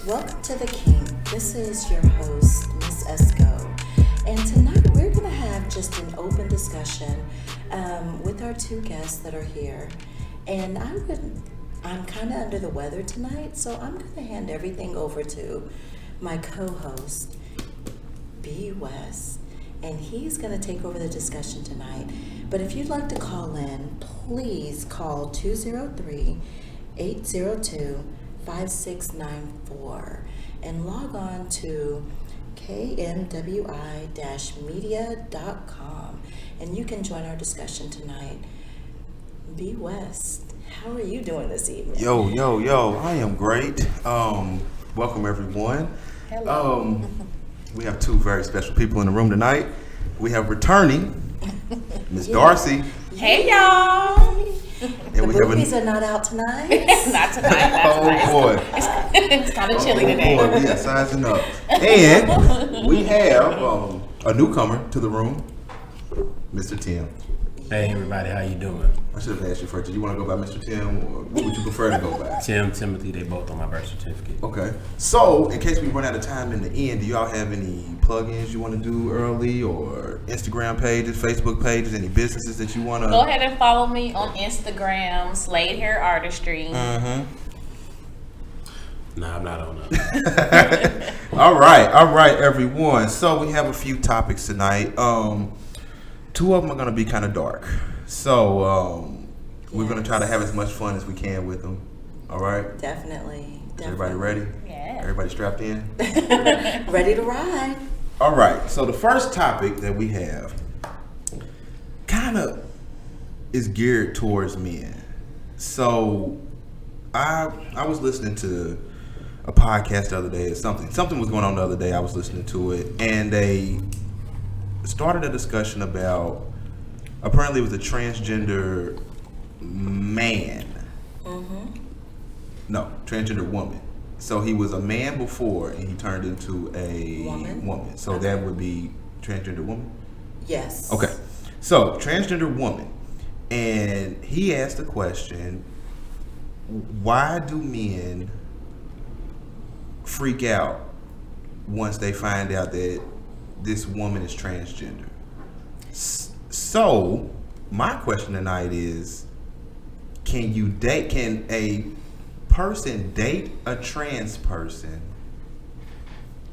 Welcome to the Kink. This is your host, Miss Esco. And tonight we're going to have just an open discussion with our two guests that are here. And I'm kind of under the weather tonight, so I'm going to hand everything over to my co-host, B. West. And he's going to take over the discussion tonight. But if you'd like to call in, please call 203-802-5694 and log on to kmwi-media.com and you can join our discussion tonight. B. West, how are you doing this evening? Yo, I am great. Welcome everyone. Hello. We have two very special people in the room tonight. We have returning Miss Darcy. Hey y'all. The movies are not out tonight. Not tonight. That's nice. Boy. It's kind of chilly today. Boy, we are sizing up. And we have a newcomer to the room, Mr. Tim. Hey everybody, how you doing? I should have asked you first. Do you want to go by Mr. Tim, or what would you prefer to go by? Tim, Timothy, they both on my birth certificate. Okay. So, in case we run out of time in the end, do y'all have any plugins you want to do early, or Instagram pages, Facebook pages, any businesses that you want to? Go ahead and follow me on Instagram, Slade Hair Artistry. Mm-hmm. Nah, I'm not on that. All right, everyone. So we have a few topics tonight. Two of them are going to be kind of dark. So we're going to try to have as much fun as we can with them. All right? Definitely. Everybody ready? Yeah. Everybody strapped in? Ready to ride. All right. So the first topic that we have kind of is geared towards men. So I was listening to a podcast the other day or something. Something was going on the other day. I was listening to it, and they started a discussion about, apparently it was a transgender man. Mm-hmm. No, transgender woman. So he was a man before and he turned into a woman. So that would be transgender woman? Yes. Okay. So transgender woman. And he asked the question, why do men freak out once they find out that this woman is transgender? So my question tonight is, can a person date a trans person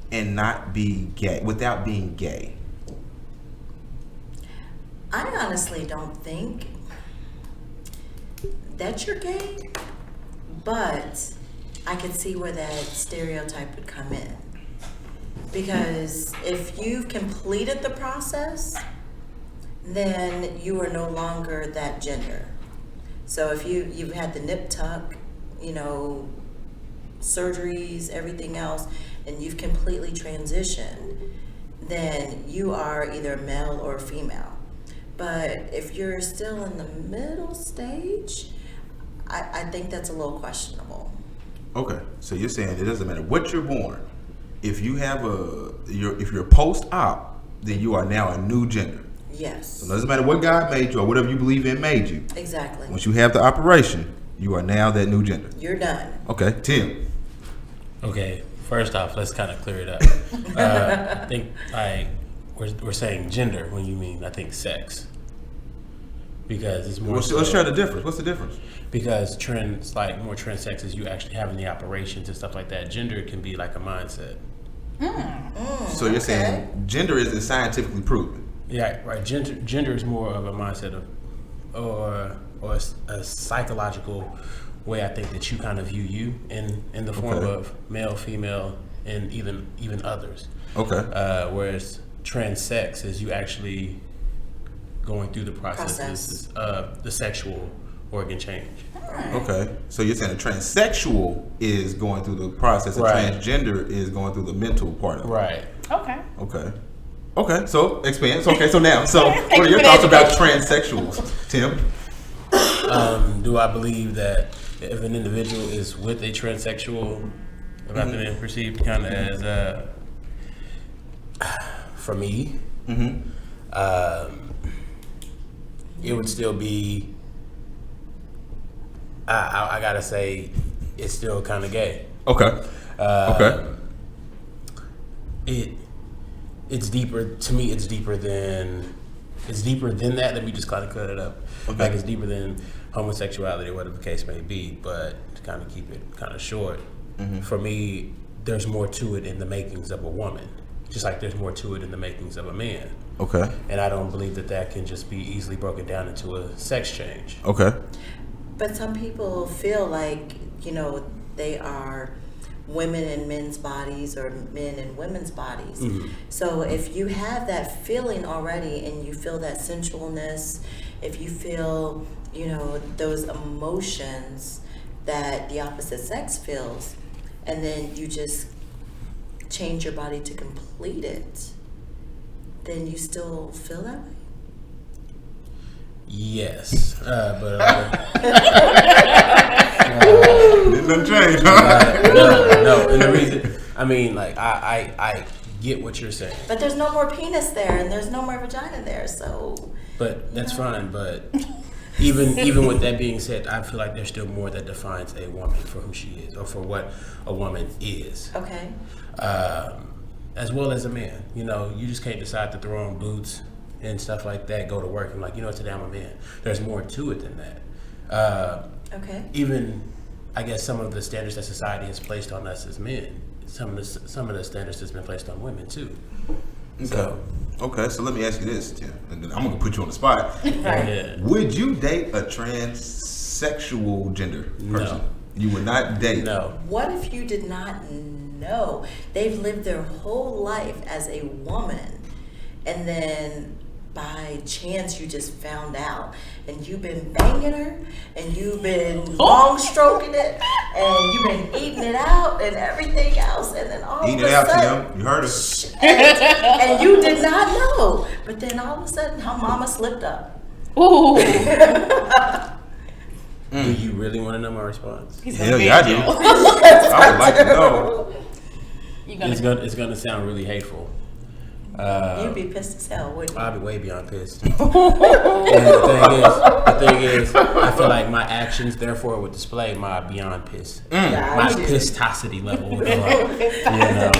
and not be gay, without being gay? I honestly don't think that you're gay, but I could see where that stereotype would come in. Because if you've completed the process, then you are no longer that gender. So if you've had the nip tuck, surgeries, everything else, and you've completely transitioned, then you are either male or female. But if you're still in the middle stage, I think that's a little questionable. Okay, so you're saying it doesn't matter what you're born. If you have if you're post-op, then you are now a new gender. Yes. So it doesn't matter what God made you or whatever you believe in made you. Exactly. Once you have the operation, you are now that new gender. You're done. Okay, Tim. Okay, first off, let's kind of clear it up. I think we're saying gender when you mean, I think, sex. Because it's more. Let's share the difference. What's the difference? Because more trans sex is you actually having the operations and stuff like that. Gender can be like a mindset. So you're saying gender isn't scientifically proven? Yeah, right. Gender is more of a mindset of, or a psychological way I think that you kind of view you in the form of male, female, and even others. Okay. Whereas trans sex is you actually going through the processes of the sexual organ change. Okay, so you're saying a transsexual is going through the process, a transgender is going through the mental part of it. Right. Okay, so expand. So now, what are your thoughts about transsexuals, Tim? Do I believe that if an individual is with a transsexual, if I've been perceived kind of as, for me, it would still be, I gotta say, it's still kind of gay. Okay. Okay. It's deeper to me. It's deeper than that. Let me just kind of cut it up. Okay. Like it's deeper than homosexuality or whatever the case may be. But to kind of keep it kind of short, for me, there's more to it in the makings of a woman, just like there's more to it in the makings of a man. Okay. And I don't believe that can just be easily broken down into a sex change. Okay. But some people feel like, they are women in men's bodies or men in women's bodies. So if you have that feeling already and you feel that sensualness, if you feel, those emotions that the opposite sex feels, and then you just change your body to complete it, then you still feel that way? Yes. But Didn't nothing change, huh? no. And the reason, I mean, like, I get what you're saying. But there's no more penis there, and there's no more vagina there, so... But that's fine, but even with that being said, I feel like there's still more that defines a woman for who she is, or for what a woman is. Okay. As well as a man. You just can't decide to throw on boots and stuff like that, go to work, and like, today I'm a man. There's more to it than that. Okay. Even, I guess, some of the standards that society has placed on us as men, some of the standards that's been placed on women too. Okay, so let me ask you this, Tim, and then I'm gonna put you on the spot. Yeah. Would you date a transsexual gender person? No. You would not date. No. What if you did not know? They've lived their whole life as a woman, and then by chance you just found out, and you've been banging her, and you've been long stroking it, and you've been eating it out and everything else, and then all Eating of it a out, sudden, Tim. You heard us. and you did not know, but then all of a sudden her mama slipped up. Ooh. Do you really want to know my response? Hell yeah, I do. I would like to know. It's gonna sound really hateful. You'd be pissed as hell, wouldn't you? I'd be way beyond pissed. And the thing is, I feel like my actions, therefore, would display my beyond piss. My pissosity level would go up.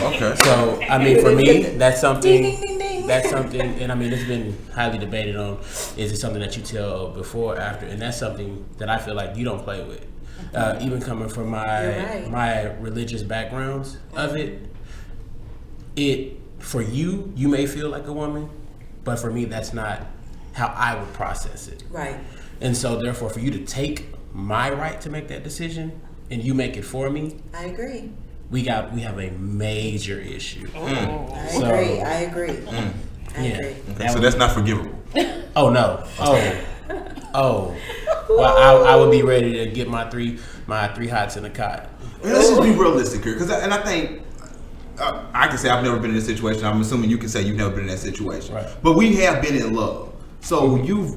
Okay. So, I mean, for me, that's something. Ding, ding, ding, ding. That's something, and I mean, it's been highly debated on. Is it something that you tell before, or after? And that's something that I feel like you don't play with. Even coming from my religious backgrounds of it. For you may feel like a woman, but for me, that's not how I would process it. Right. And so, therefore, for you to take my right to make that decision and you make it for me, I agree. we have a major issue. I agree. I agree. Okay, so that's not forgivable. Oh no. Oh. Well, I would be ready to get my three hots in the cot. Let's just be realistic here, and I think I can say I've never been in a situation. I'm assuming you can say you've never been in that situation. Right. But we have been in love. So you've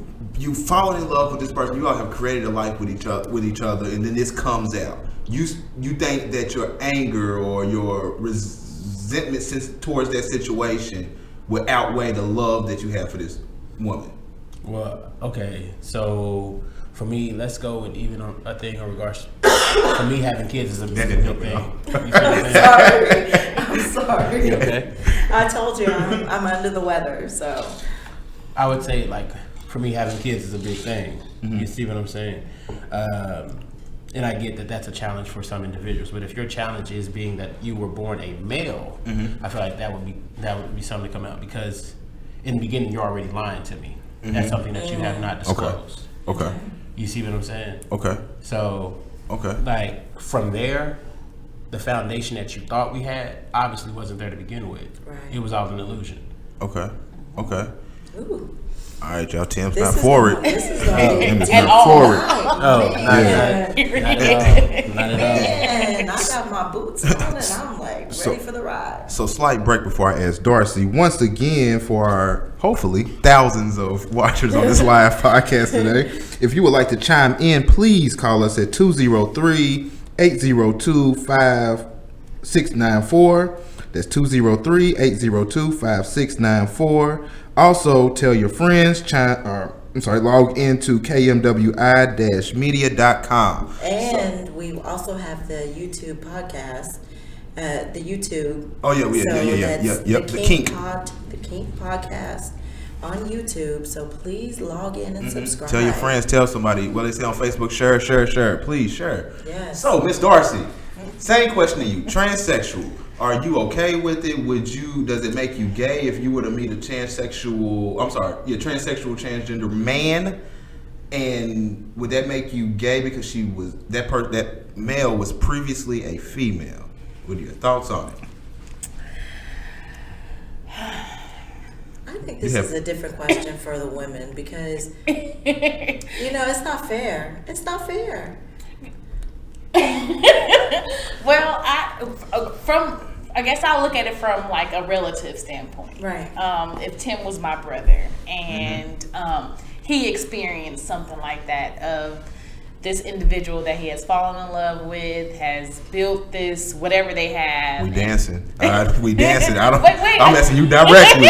fallen in love with this person. You all have created a life with each other, and then this comes out. You think that your anger or your resentment towards that situation will outweigh the love that you have for this woman. Well, okay. So for me, let's go with even a thing in regards. For me, having kids is a big thing. You feel what I'm saying? I'm sorry. You okay? I told you I'm under the weather, so. I would say, like, for me, having kids is a big thing. You see what I'm saying? And I get that that's a challenge for some individuals. But if your challenge is being that you were born a male, I feel like that would be something to come out, because in the beginning you're already lying to me. That's something that you have not disclosed. Okay. You see what I'm saying? Okay. So, Okay. like, from there, the foundation that you thought we had obviously wasn't there to begin with. Right. It was all an illusion. Okay. Ooh. All right, y'all. Tim's This not is forward. gonna- This is gonna be Tim's At not all. forward. Oh, not at all. Not at all. Man, I got my boots on and I'm like ready for the ride. So slight break before I ask Darcy once again for our hopefully thousands of watchers on this live podcast today. If you would like to chime in, please call us at 203-802-5694. That's 203-802-5694. Also, tell your friends, log into kmwi-media.com. And we also have the YouTube podcast. The YouTube. Oh yeah, The Kink. The Kink podcast on YouTube. So please log in and subscribe. Tell your friends. Tell somebody. What they say on Facebook. Share. Please share. Yes. So, Miss Darcy, same question to you. Transsexual. Are you okay with it? Does it make you gay if you were to meet a transsexual transgender man? And would that make you gay because that male was previously a female? What are your thoughts on it? I think this is a different question for the women because, it's not fair. It's not fair. Well, I guess I'll look at it from like a relative standpoint. Right. If Tim was my brother and he experienced something like that of this individual that he has fallen in love with, has built this whatever they have. We dancing. We dancing. Wait, I'm asking you directly.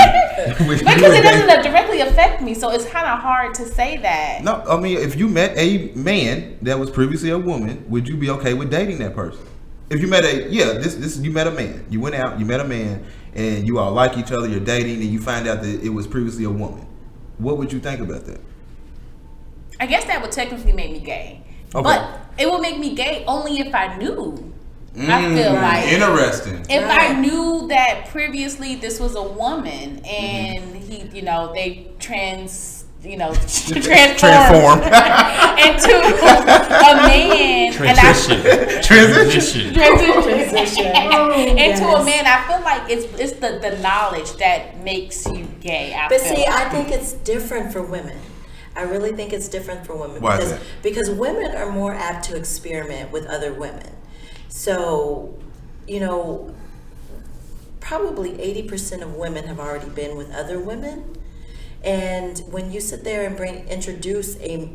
Because it doesn't directly affect me, so it's kind of hard to say that. No, I mean, if you met a man that was previously a woman, would you be okay with dating that person? If you met you met a man. You went out, you met a man, and you all like each other, you're dating, and you find out that it was previously a woman. What would you think about that? I guess that would technically make me gay. Okay. But it would make me gay only if I knew. I feel like interesting. If I knew that previously this was a woman and he, they transformed into a man transition into a man. I feel like it's the knowledge that makes you gay. I think it's different for women. I really think it's different for women. Why is that? Because women are more apt to experiment with other women. So, probably 80% of women have already been with other women. And when you sit there and introduce a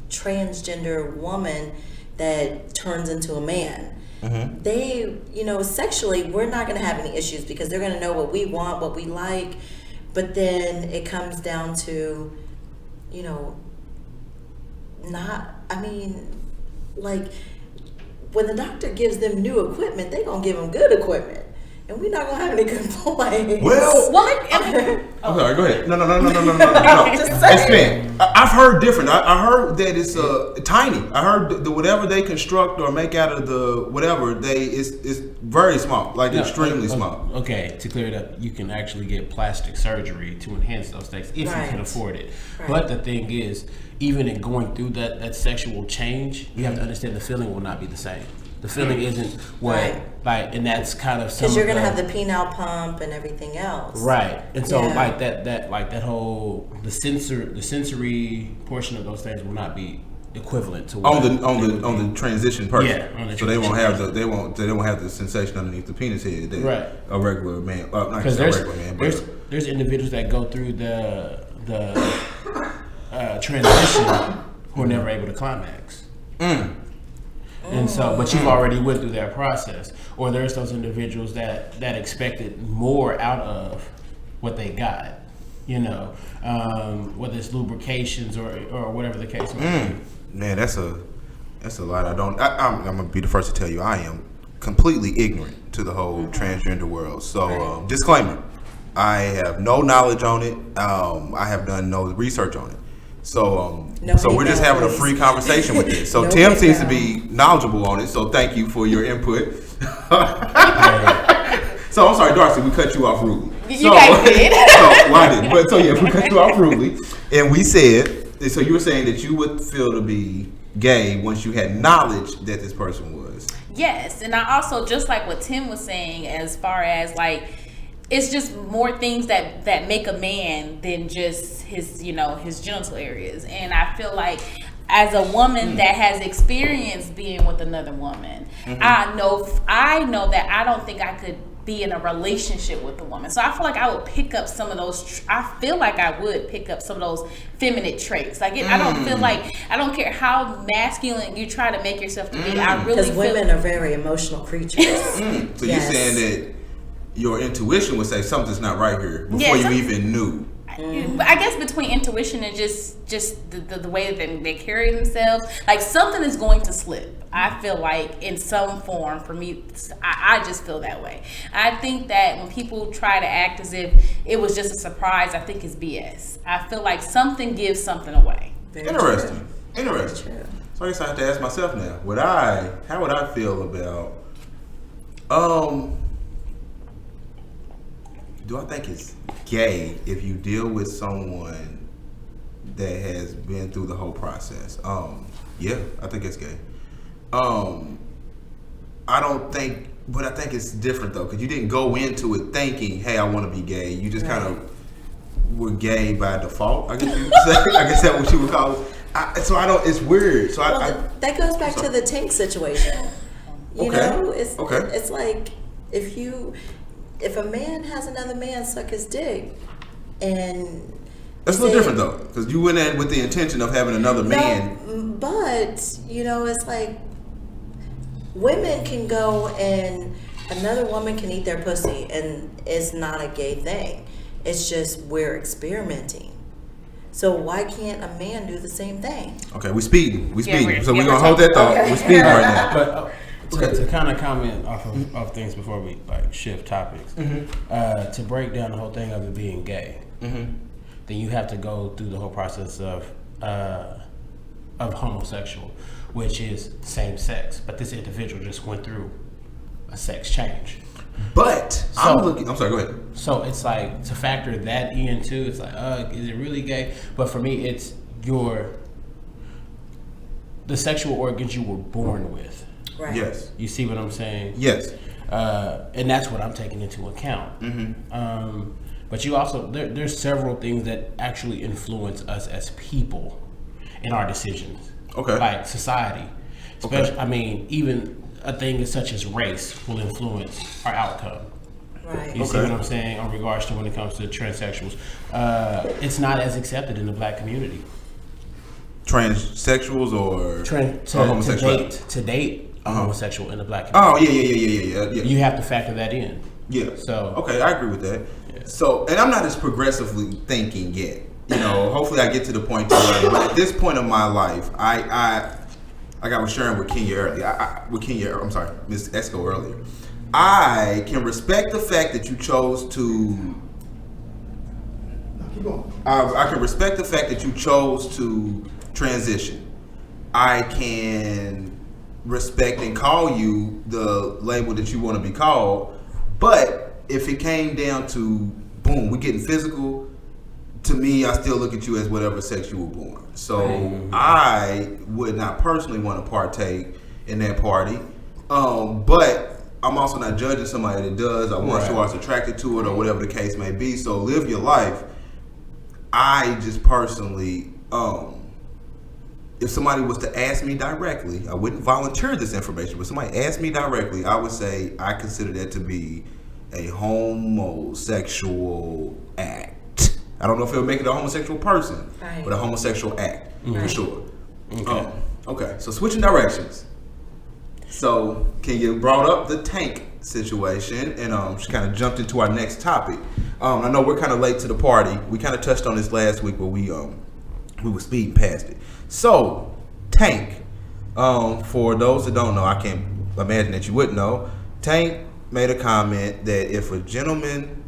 transgender woman that turns into a man, they, sexually, we're not going to have any issues because they're going to know what we want, what we like. But then it comes down to, when the doctor gives them new equipment, they're going to give them good equipment. And we're not going to have any complaints. I'm sorry, go ahead. No. Expand. I've heard different. I heard that it's tiny. I heard the whatever they construct or make out of the whatever, it's very small, extremely small. Okay, to clear it up, you can actually get plastic surgery to enhance those things if you can afford it. Right. But the thing is, even in going through that sexual change, you have to understand the feeling will not be the same. The feeling isn't and that's kind of because you're gonna have the penile pump and everything else, right? And so that whole the sensory portion of those things will not be equivalent to what on the transition person. Yeah, on the so they won't have they won't have the sensation underneath the penis head. Right, a regular man. Not because a regular man, but there's individuals that go through the transition who are never able to climax. And so, but you've already went through that process. Or there's those individuals that expected more out of what they got, whether it's lubrications or whatever the case may be. Man, that's a lot. I'm gonna be the first to tell you I am completely ignorant to the whole transgender world. So disclaimer, I have no knowledge on it. I have done no research on it. So we're just having a free conversation with this. So Tim seems to be knowledgeable on it. So thank you for your input. So I'm sorry, Darcy, we cut you off rudely. You guys did. I didn't. But we cut you off rudely, and we said. So you were saying that you would feel to be gay once you had knowledge that this person was. Yes, and I also, just like what Tim was saying, as far as it's just more things that make a man than just his genital areas. And I feel like as a woman that has experienced being with another woman, I know that I don't think I could be in a relationship with a woman. So I feel like I would pick up some of those. I feel like I would pick up some of those feminine traits. I don't feel like, I don't care how masculine you try to make yourself to be. I really because women are very emotional creatures. So you're saying that your intuition would say something's not right here before you even knew. I guess between intuition and just the way that they carry themselves, like something is going to slip. I feel like in some form for me, I just feel that way. I think that when people try to act as if it was just a surprise, I think it's BS. I feel like something gives something away. Very Interesting. true. Interesting. Very true. So I guess I have to ask myself now, how would I feel about, do I think it's gay if you deal with someone that has been through the whole process? Yeah, I think it's gay. I don't think, but I think it's different though, because you didn't go into it thinking, hey, I want to be gay. You just kind of were gay by default, I guess you would say. I guess that's what you would call it. It's weird. So that goes back to the Tink situation. You know, it's like if a man has another man suck his dick, and that's a little different though, because you went in with the intention of having another man. But you know, it's like women can go and another woman can eat their pussy, and it's not a gay thing. It's just we're experimenting. So why can't a man do the same thing? Okay, we speeding. So we're gonna hold that thought. We're speeding right now. But to kind of comment off of things before we like shift topics, to break down the whole thing of it being gay, then you have to go through the whole process of homosexual, which is same sex. But this individual just went through a sex change. But I'm sorry, go ahead. So it's like to factor that in too. It's like, is it really gay? But for me, it's the sexual organs you were born with. Right. Yes. You see what I'm saying? Yes. And that's what I'm taking into account. But you also there's several things that actually influence us as people in our decisions. Okay. Like society, especially. I mean, even a thing such as race will influence our outcome. Right. You see what I'm saying in regards to when it comes to transsexuals? It's not as accepted in the black community. Transsexuals or homosexual? To date a homosexual in the black community. Oh, yeah. You have to factor that in. Yeah. So okay, I agree with that. Yeah. So, and I'm not as progressively thinking yet. You know, hopefully I get to the point where, but at this point in my life, like I was sharing with Kenya earlier, Ms. Esco earlier, I can respect the fact that you chose to. Keep going. I can respect the fact that you chose to transition. I can respect and call you the label that you want to be called, but if it came down to boom, we're getting physical. To me, I still look at you as whatever sex you were born. So I would not personally want to partake in that party. But I'm also not judging somebody that does. I want you are attracted to it or whatever the case may be. So live your life. I just personally, if somebody was to ask me directly, I wouldn't volunteer this information, but somebody asked me directly, I would say I consider that to be a homosexual act. I don't know if it'll make it a homosexual person, but a homosexual act, for sure. Okay. Okay, so switching directions. So, Kenya brought up the Tank situation, and she kind of jumped into our next topic. I know we're kind of late to the party. We kind of touched on this last week, but we were speeding past it. So, Tank, for those that don't know, I can't imagine that you wouldn't know, Tank made a comment that if a gentleman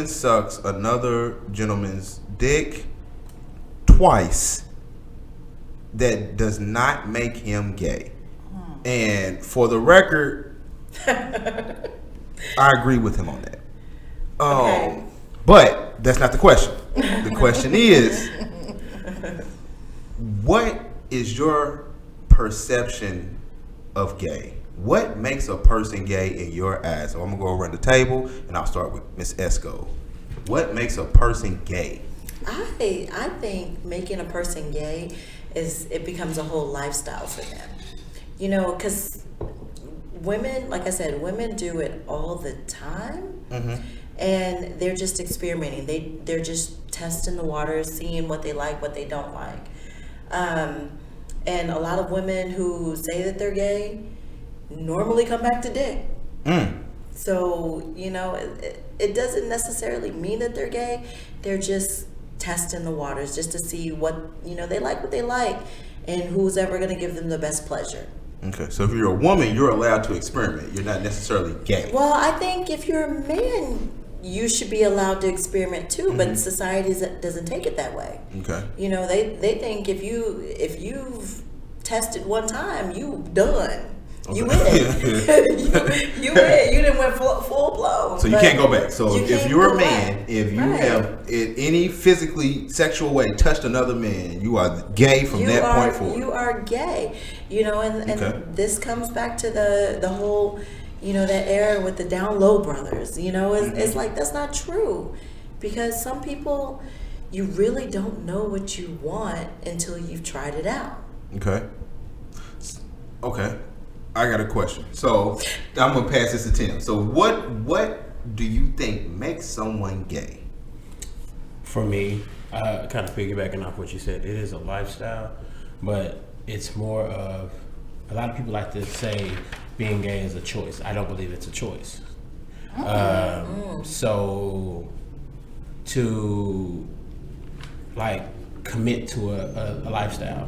sucks another gentleman's dick twice, that does not make him gay. And for the record, I agree with him on that. But that's not the question. The question is, what is your perception of gay? What makes a person gay in your eyes? So I'm gonna go around the table, and I'll start with Miss Esco. What makes a person gay? I think making a person gay it becomes a whole lifestyle for them. You know, because women, like I said, women do it all the time, and they're just experimenting. They're just testing the waters, seeing what they like, what they don't like. And a lot of women who say that they're gay normally come back to dick. So, you know, it doesn't necessarily mean that they're gay. They're just testing the waters just to see what, they like what they like and who's ever going to give them the best pleasure. Okay, so if you're a woman, you're allowed to experiment. You're not necessarily gay. Well, I think if you're a man, you should be allowed to experiment too, but society doesn't take it that way. Okay. They think if you've tested one time, you done. You win. you win. You didn't went full blown. So you can't go back. So if you're a man, if you Right. have in any physically sexual way touched another man, you are gay from that point forward. You are gay. And this comes back to the whole, that era with the Down Low brothers. It's like that's not true, because some people, you really don't know what you want until you've tried it out. Okay. I got a question. So I'm gonna pass this to Tim. So what do you think makes someone gay? For me, kind of piggybacking off what you said, it is a lifestyle, but it's more of, a lot of people like to say being gay is a choice. I don't believe it's a choice. So to commit to a lifestyle,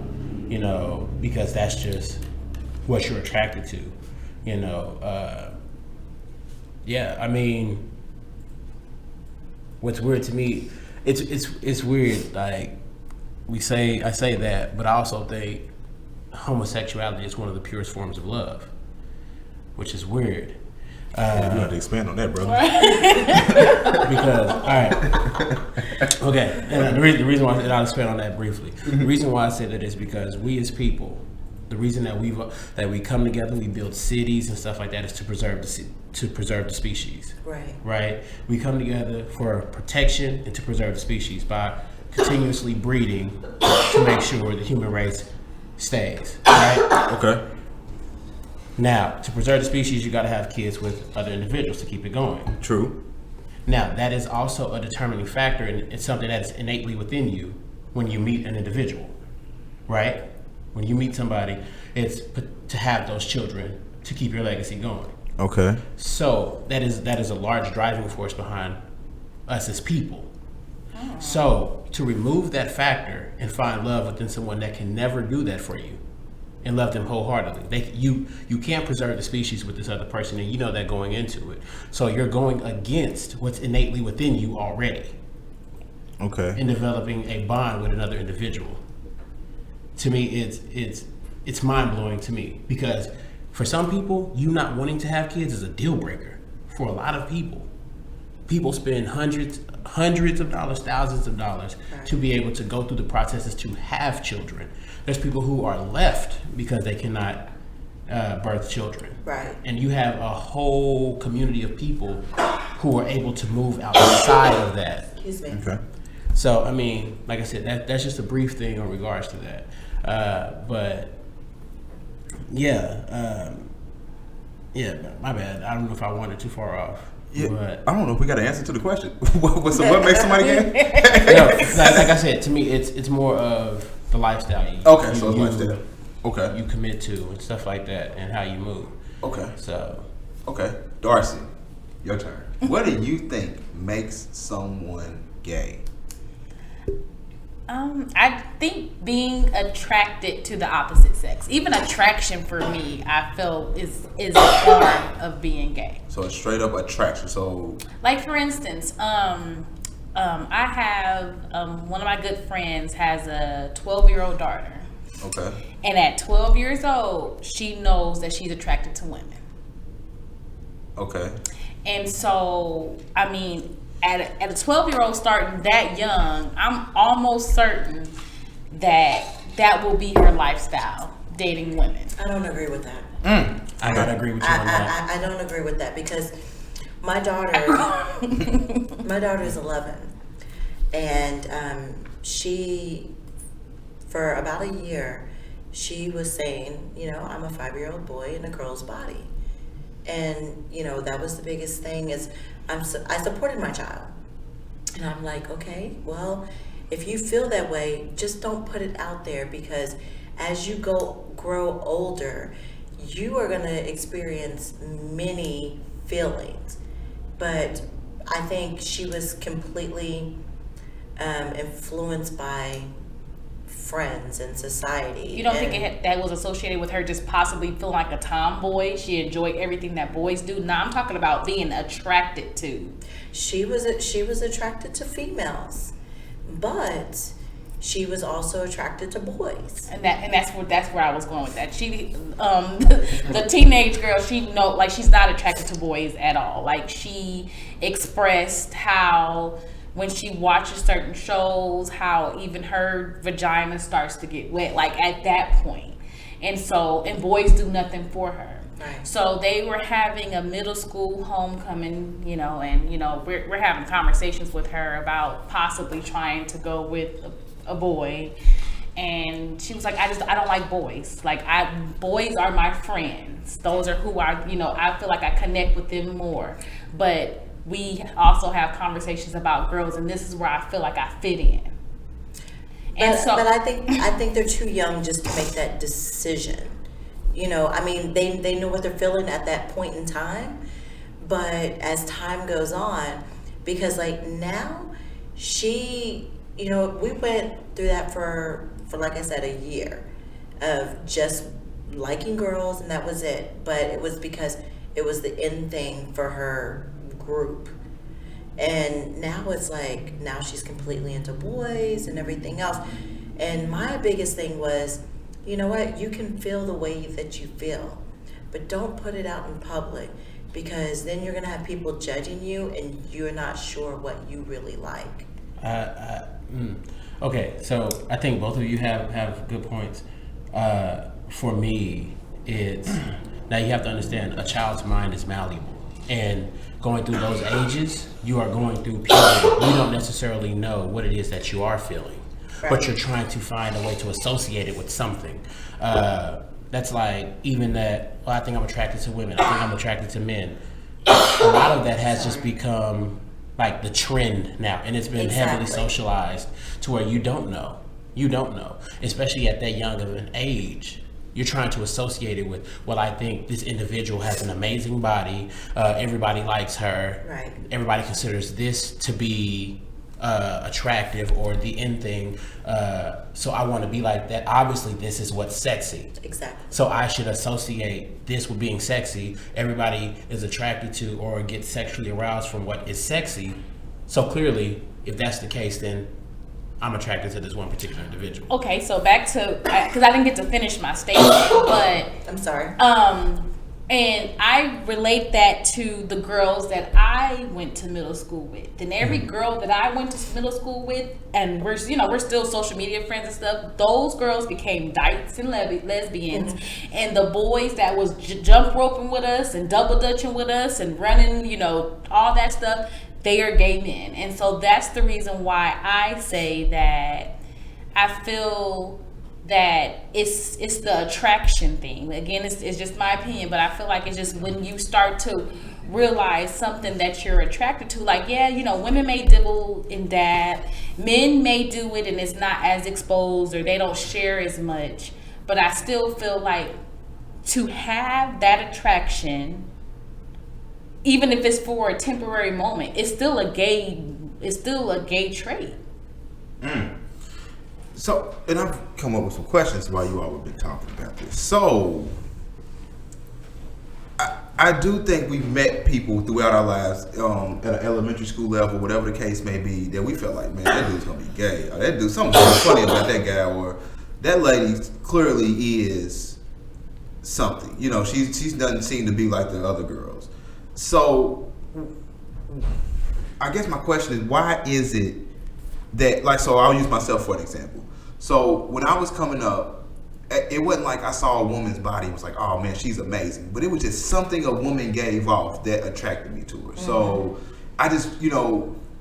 because that's just what you're attracted to, I mean, what's weird to me, it's weird. Like I say that, but I also think homosexuality is one of the purest forms of love, which is weird. You have to expand on that, brother. Because, all right, okay. And the reason why I'll expand on that briefly. The reason why I say that is because we as people, the reason that we come together, we build cities and stuff like that, is to preserve the species. Right. Right. We come together for protection and to preserve the species by continuously breeding to make sure the human race stays. Right. Okay. Now, to preserve the species, you got to have kids with other individuals to keep it going. True. Now, that is also a determining factor, and it's something that is innately within you when you meet an individual, right? When you meet somebody, it's to have those children to keep your legacy going. Okay. So that is a large driving force behind us as people. So to remove that factor and find love within someone that can never do that for you and love them wholeheartedly, you can't preserve the species with this other person, and you know that going into it. So you're going against what's innately within you already. Okay. In developing a bond with another individual. To me, it's mind blowing to me, because for some people, you not wanting to have kids is a deal breaker. For a lot of people spend hundreds of dollars, thousands of dollars to be able to go through the processes to have children. There's people who are left because they cannot birth children. Right. And you have a whole community of people who are able to move outside of that. Excuse me. Okay. So, I mean, like I said, that's just a brief thing in regards to that. But yeah, my bad. I don't know if I wandered too far off. Yeah, but, I don't know if we got an answer to the question. So what makes somebody gay? like I said, to me, it's more of the lifestyle. Okay, so it's lifestyle. Okay. You commit to and stuff like that, and how you move. Okay. So. Okay, Darcy, your turn. What do you think makes someone gay? I think being attracted to the opposite sex, even attraction for me, I feel is a form of being gay. So it's straight up attraction. So, like for instance, I have one of my good friends has a 12-year-old daughter. okay. And at 12 years old, she knows that she's attracted to women. Okay. And so, I mean, at a 12-year-old starting that young, I'm almost certain that will be her lifestyle, dating women. I don't agree with that. I gotta agree with you on that. I don't agree with that, because my daughter, my daughter is 11, and she, for about a year, she was saying, I'm a 5-year-old boy in a girl's body. And, that was the biggest thing, is I supported my child. And I'm like, okay, well, if you feel that way, just don't put it out there, because as you grow older, you are going to experience many feelings. But I think she was completely influenced by friends and society. You don't think that was associated with her just possibly feeling like a tomboy? She enjoyed everything that boys do. Now I'm talking about being attracted to. She was attracted to females, but she was also attracted to boys. And that's where I was going with that. She the teenage girl, she's not attracted to boys at all. Like, she expressed how when she watches certain shows, how even her vagina starts to get wet, like at that point. And boys do nothing for her. Right. So they were having a middle school homecoming, and we're having conversations with her about possibly trying to go with a boy. And she was like, I don't like boys. Like, boys are my friends. Those are who I feel like I connect with them more. But we also have conversations about girls, and this is where I feel like I fit in. But I think they're too young just to make that decision. I mean, they know what they're feeling at that point in time, but as time goes on, because like now, she, we went through that for like I said, a year of just liking girls, and that was it. But it was because it was the in thing for her group. And now it's like, now she's completely into boys and everything else. And my biggest thing was, you know what, you can feel the way that you feel, but don't put it out in public, because then you're going to have people judging you and you're not sure what you really like. Okay, so I think both of you have good points. For me, it's, now you have to understand, a child's mind is malleable. And going through those ages, you are going through puberty. You don't necessarily know what it is that you are feeling, right, but you're trying to find a way to associate it with something. That's like, even that, I think I'm attracted to women, I think I'm attracted to men. A lot of that has just become like the trend now, and it's been heavily socialized to where you don't know, especially at that young of an age. You're trying to associate it with, well, I think this individual has an amazing body. Everybody likes her. Right. Everybody considers this to be attractive or the in thing. So I want to be like that. Obviously, this is what's sexy. Exactly. So I should associate this with being sexy. Everybody is attracted to or gets sexually aroused from what is sexy. So clearly, if that's the case, then I'm attracted to this one particular individual. Okay, so back to, because I didn't get to finish my statement, but I'm sorry. And I relate that to the girls that I went to middle school with. And every girl that I went to middle school with, and we're still social media friends and stuff, those girls became dykes and lesbians. And the boys that was jump roping with us and double dutching with us and running, all that stuff, they are gay men. And so that's the reason why I say that I feel that it's the attraction thing. Again, it's just my opinion, but I feel like it's just when you start to realize something that you're attracted to, like, women may dibble and dab, men may do it and it's not as exposed or they don't share as much, but I still feel like to have that attraction, even if it's for a temporary moment, it's still a gay trait. So, and I've come up with some questions while you all have been talking about this. So, I do think we've met people throughout our lives at an elementary school level, whatever the case may be, that we felt like, man, that dude's gonna be gay, or that dude, something funny about that guy, or that lady clearly is something. She doesn't seem to be like the other girls. So, I guess my question is, why is it that, so I'll use myself for an example. So when I was coming up, it wasn't like I saw a woman's body and was like, oh man, she's amazing. But it was just something a woman gave off that attracted me to her. So I just,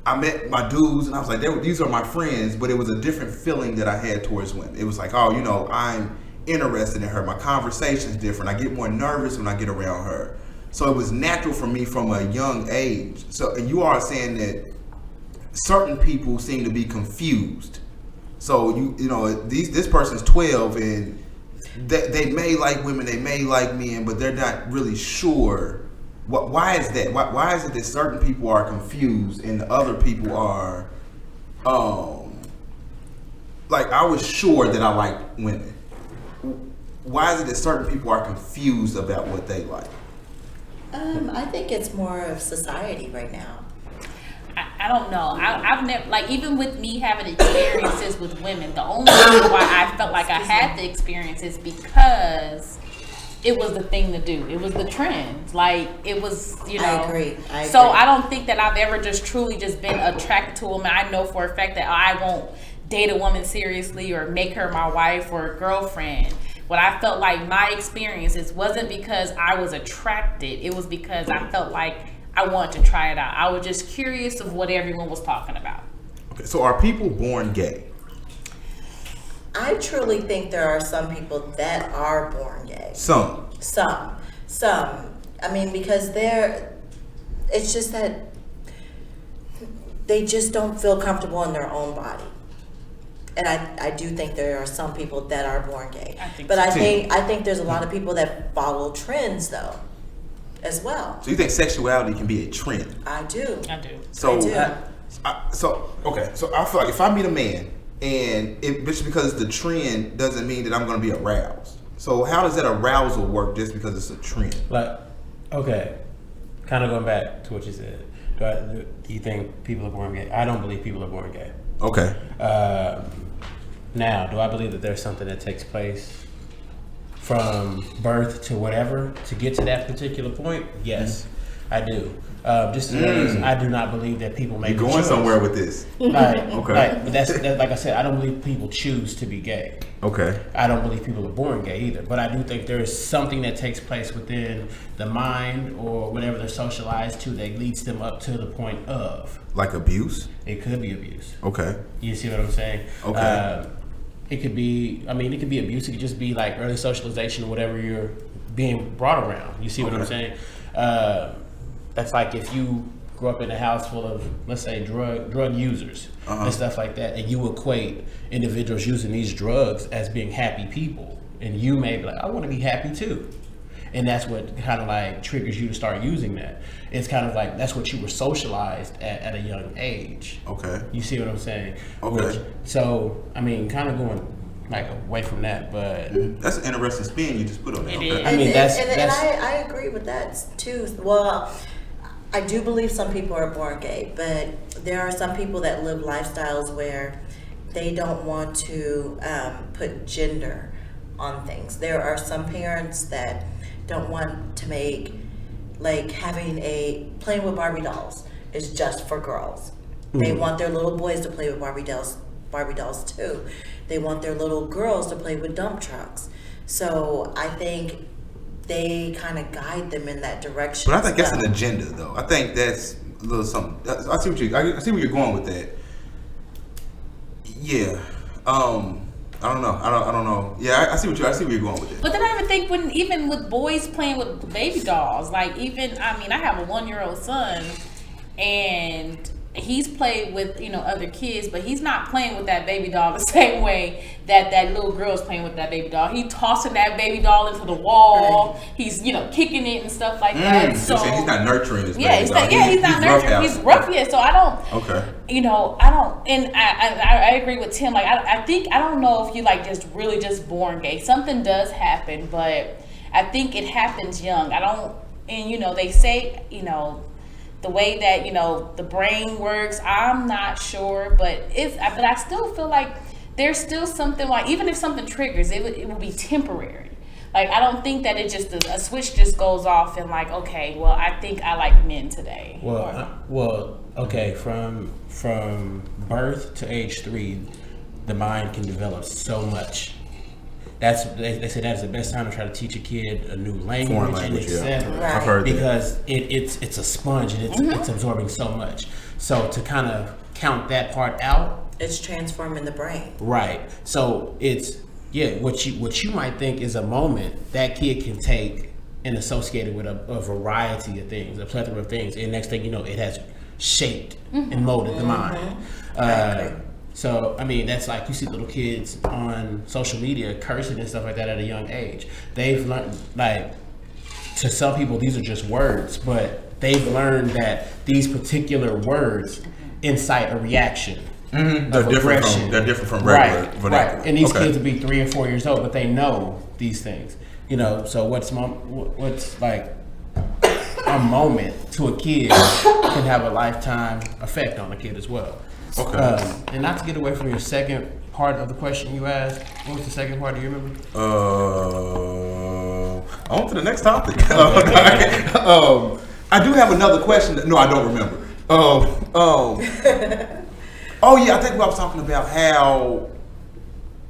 I met my dudes and I was like, these are my friends, but it was a different feeling that I had towards women. It was like, oh, I'm interested in her. My conversation's different. I get more nervous when I get around her. So it was natural for me from a young age. So, and you are saying that certain people seem to be confused. So this person's 12 and they may like women, they may like men, but they're not really sure Why is that? Why is it that certain people are confused and the other people are, like I was sure that I like women. Why is it that certain people are confused about what they like? I think it's more of society right now. I don't know. I've never, like, even with me having experiences with women, the only reason why I felt like I had the experience is because it was the thing to do. It was the trend. Like, it was, you know. I agree. So I don't think that I've ever just truly just been attracted to a woman. I know for a fact that I won't date a woman seriously or make her my wife or girlfriend. What I felt like my experiences wasn't because I was attracted. It was because I felt like I wanted to try it out. I was just curious of what everyone was talking about. Okay, so are people born gay? I truly think there are some people that are born gay. Some. I mean, because it's just that they just don't feel comfortable in their own body. And I do think there are some people that are born gay. I think there's a lot of people that follow trends though, as well. So you think sexuality can be a trend? I do. So, I do. So I feel like if I meet a man and just because it's the trend doesn't mean that I'm going to be aroused. So how does that arousal work just because it's a trend? Like, okay, kind of going back to what you said. Do you think people are born gay? I don't believe people are born gay. Okay. Now, do I believe that there's something that takes place from birth to whatever to get to that particular point? Yes, I do. Just as well as I do not believe that people make. You're going somewhere with this. Like, okay. But that's like I said, I don't believe people choose to be gay. Okay. I don't believe people are born gay either. But I do think there is something that takes place within the mind or whatever they're socialized to that leads them up to the point of. Like abuse? It could be abuse. Okay. You see what I'm saying? Okay. It could be, it could be abuse. It could just be like early socialization or whatever you're being brought around. You see what I'm saying? That's like if you grew up in a house full of, let's say, drug users and stuff like that, and you equate individuals using these drugs as being happy people, and you may be like, I want to be happy too. And that's what kind of like triggers you to start using that. It's kind of like that's what you were socialized at a young age. Okay. You see what I'm saying? Okay. Kind of going like away from that, but that's an interesting spin you just put on that. It Okay. is. And I agree with that too. Well, I do believe some people are born gay, but there are some people that live lifestyles where they don't want to put gender on things. There are some parents that don't want to make, like, playing with Barbie dolls is just for girls. They want their little boys to play with Barbie dolls too. They want their little girls to play with dump trucks. So I think they kind of guide them in that direction. But I think that's an agenda, though. I think that's a little something. I see where you're going with that. Yeah. I don't know. I don't know. Yeah, I see where you're going with it. But then I even think even with boys playing with baby dolls, like I have a 1-year-old son, and he's played with other kids, but he's not playing with that baby doll the same way that little girl's playing with that baby doll. He tossing that baby doll into the wall. Right. He's kicking it and stuff like that. So he's not nurturing his baby doll. He's not nurturing. He's rough. Yeah. So I don't. Okay. I don't, and I agree with Tim. Like I don't know if you just really just born gay. Something does happen, but I think it happens young. I don't, and they say the way that the brain works, I'm not sure, but I still feel like there's still something, like even if something triggers, it will be temporary. Like I don't think that it just a switch just goes off and like, okay, well I think I like men today. Well, okay, from birth to age 3, the mind can develop so much. They say that's the best time to try to teach a kid a new language and etc. Right. I've heard because it's a sponge and it's absorbing so much. So to kind of count that part out, it's transforming the brain. Right. So it's what you might think is a moment that kid can take and associate it with a variety of things, a plethora of things, and next thing you know, it has shaped and molded the mind. So, that's like you see little kids on social media cursing and stuff like that at a young age. They've learned, like, to some people these are just words, but they've learned that these particular words incite a reaction. Mm-hmm. They're different from regular vernacular. Right. And these kids will be 3 or 4 years old, but they know these things. So what's like a moment to a kid can have a lifetime effect on a kid as well. Okay. And not to get away from your second part of the question you asked. What was the second part? Do you remember? On to the next topic. I do have another question. No, I don't remember. Oh yeah, I think I was talking about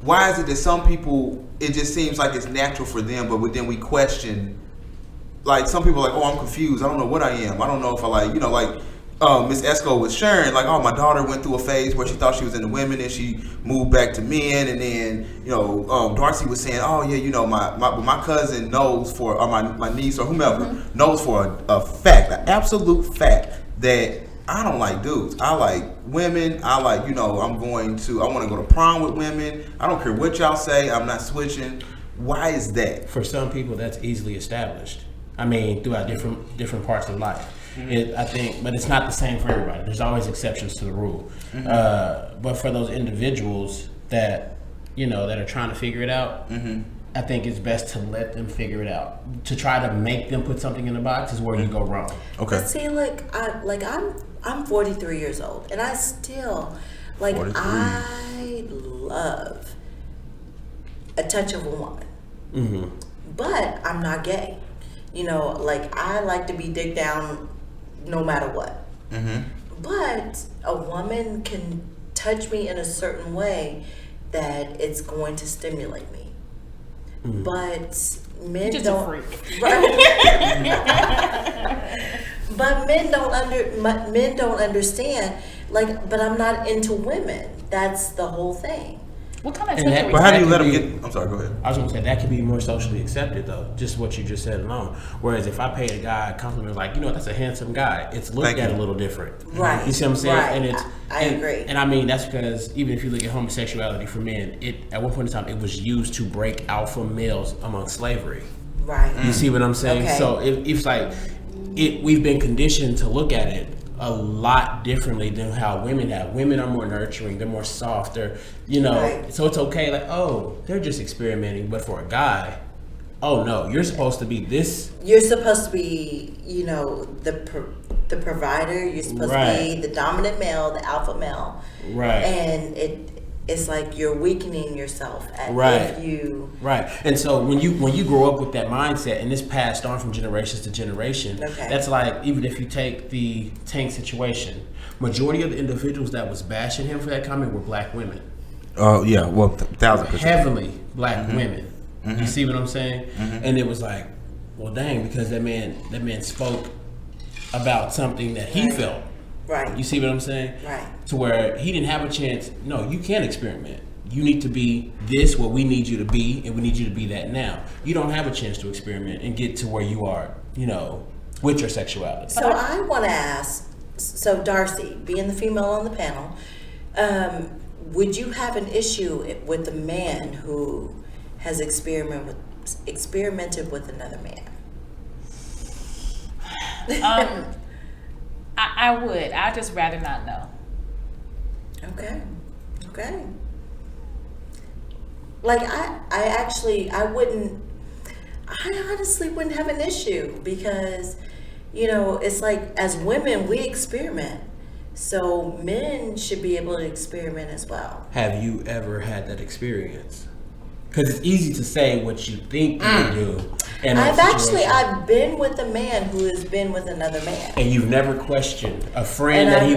why is it that some people, it just seems like it's natural for them, but then we question, like some people are like, oh, I'm confused. I don't know what I am. I don't know if I like, Miss Esco was sharing, like, oh, my daughter went through a phase where she thought she was into women and she moved back to men. And then, Darcy was saying, oh, yeah, my cousin knows or my niece or whomever knows for a fact, an absolute fact that I don't like dudes. I like women. I like, I want to go to prom with women. I don't care what y'all say. I'm not switching. Why is that? For some people, that's easily established. I mean, throughout different parts of life. I think, but it's not the same for everybody. There's always exceptions to the rule. But for those individuals that, that are trying to figure it out, I think it's best to let them figure it out. To try to make them put something in the box is where you go wrong. Okay. But see, I'm 43 years old, and I still, 43. I love a touch of a woman. But I'm not gay. I like to be digged down no matter what. But a woman can touch me in a certain way that it's going to stimulate me. But men just don't. A freak. But men don't understand. But I'm not into women. That's the whole thing. What kind of But how do you let them get? I'm sorry. Go ahead. I was going to say that could be more socially accepted though, just what you just said alone. Whereas if I paid a guy a compliment like, that's a handsome guy, it's looked at a little different. Right. You see what I'm saying? Right. And I agree. And I mean that's because even if you look at homosexuality for men, at one point in time it was used to break alpha males among slavery. Right. You see what I'm saying? Okay. So it's like we've been conditioned to look at it a lot differently than how women have. Women are more nurturing, they're more soft, right. So it's okay, like, oh, they're just experimenting. But for a guy, oh no, you're supposed to be this. You're supposed to be, the provider. You're supposed to be the dominant male, the alpha male. Right. And it's like you're weakening yourself if you. Right. And so when you grow up with that mindset and it's passed on from generations to generation, that's like, even if you take the Tank situation, majority of the individuals that was bashing him for that comment were black women. Yeah, well, 1,000%. Heavily black women. You see what I'm saying? And it was like, well, dang, because that man spoke about something that he felt. Right. You see what I'm saying? Right. To where he didn't have a chance. No, you can't experiment. You need to be this, what we need you to be, and we need you to be that now. You don't have a chance to experiment and get to where you are, with your sexuality. So I want to ask, Darcy, being the female on the panel, would you have an issue with a man who has experimented with another man? I would. I'd just rather not know. Okay. I honestly wouldn't have an issue because, it's like as women, we experiment. So men should be able to experiment as well. Have you ever had that experience? Because it's easy to say what you think you do. And I've been with a man who has been with another man. And you've never questioned a friend that he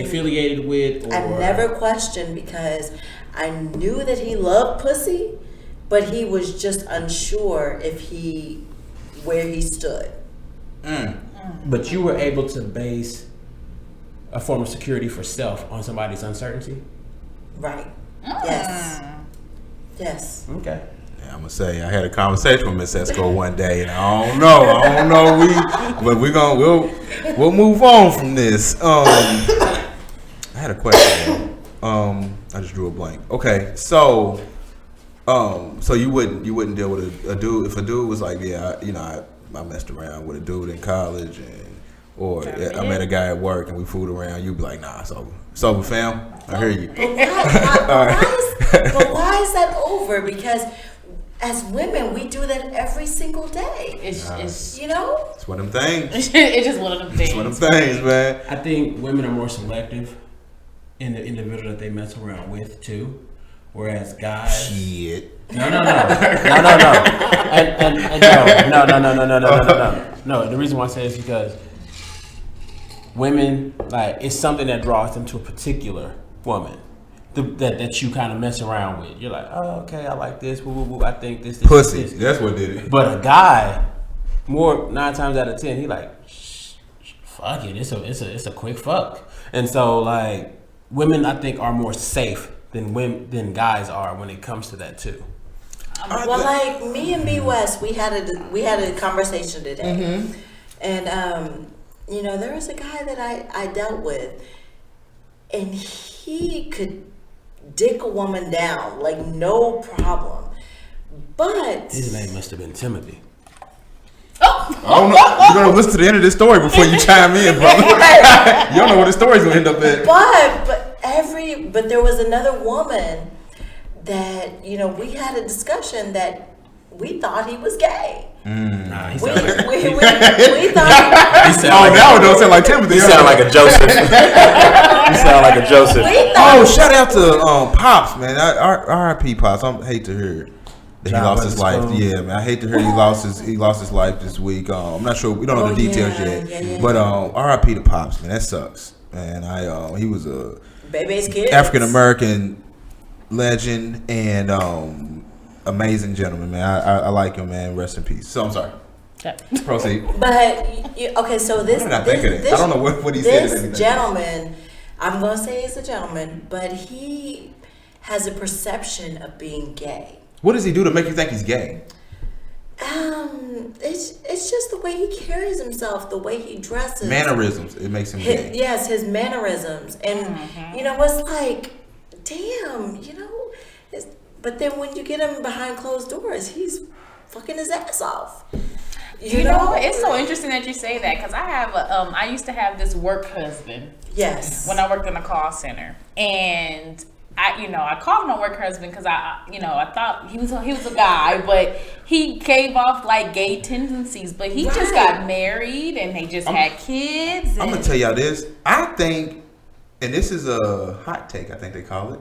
affiliated with? Or... I've never questioned because I knew that he loved pussy, but he was just unsure where he stood. But you were able to base a form of security for self on somebody's uncertainty? Right. Yes. Okay. Yeah, I'm gonna say I had a conversation with Miss Esco one day, and I don't know. But we'll move on from this. I had a question. I just drew a blank. Okay, so you wouldn't deal with a dude if a dude was like, yeah, messed around with a dude in college, or I met a guy at work and we fooled around. You'd be like, nah, it's over. It's over, fam. I hear you. But why is that over? Because as women, we do that every single day. It's you know? It's one of them things. It's just one of them things. It's one of them things, man. I think women are more selective in the individual that they mess around with too, whereas guys. Shit. No. And no. The reason why I say is because women, like, it's something that draws them to a particular woman that you kind of mess around with. You're like, oh, okay, I like this. Woo, woo, woo. I think this. Pussy. This. That's what did it. But a guy, 9 times out of 10, he like, fuck it. It's a quick fuck. And so, like, women, I think, are more safe than guys are when it comes to that too. Well, like me and B West, we had a conversation today, and you know, there was a guy that I dealt with, and he could dick a woman down like no problem, but his name must have been Timothy. I don't know. You're gonna listen to the end of this story before you chime in, brother. You don't know where the story's gonna end up at. But there was another woman that, you know, we had a discussion that we thought he was gay. Nah, he We sounded like, thought Now it don't sound like Timothy. he sounded like a Joseph. He sounded like a Joseph. we thought Oh, shout out to Pops, man. R.I.P. Pops. I hate to hear that he lost his life. Yeah, man. I hate to hear he lost his life this week. I'm not sure. We don't know the details yet. Yeah. But R.I.P. to Pops, man. That sucks. And he was a Baby's kids. African American legend and amazing gentleman, man. I like him, man. Rest in peace. So I'm sorry. Proceed. But okay, so this What did I think of this? I don't know what he said. This gentleman, I'm gonna say he's a gentleman, but he has a perception of being gay. What does he do to make you think he's gay? It's just the way he carries himself, the way he dresses, Mannerisms. It makes him gay. Yes, his mannerisms, and you know, it's like, damn, you know. But then when you get him behind closed doors, he's fucking his ass off. You know, it's so interesting that you say that, because I used to have this work husband. Yes. When I worked in a call center, and I called him my work husband because I thought he was a guy, but he gave off like gay tendencies. But he just got married and they just had kids. I'm gonna tell y'all this. I think, and this is a hot take, I think they call it.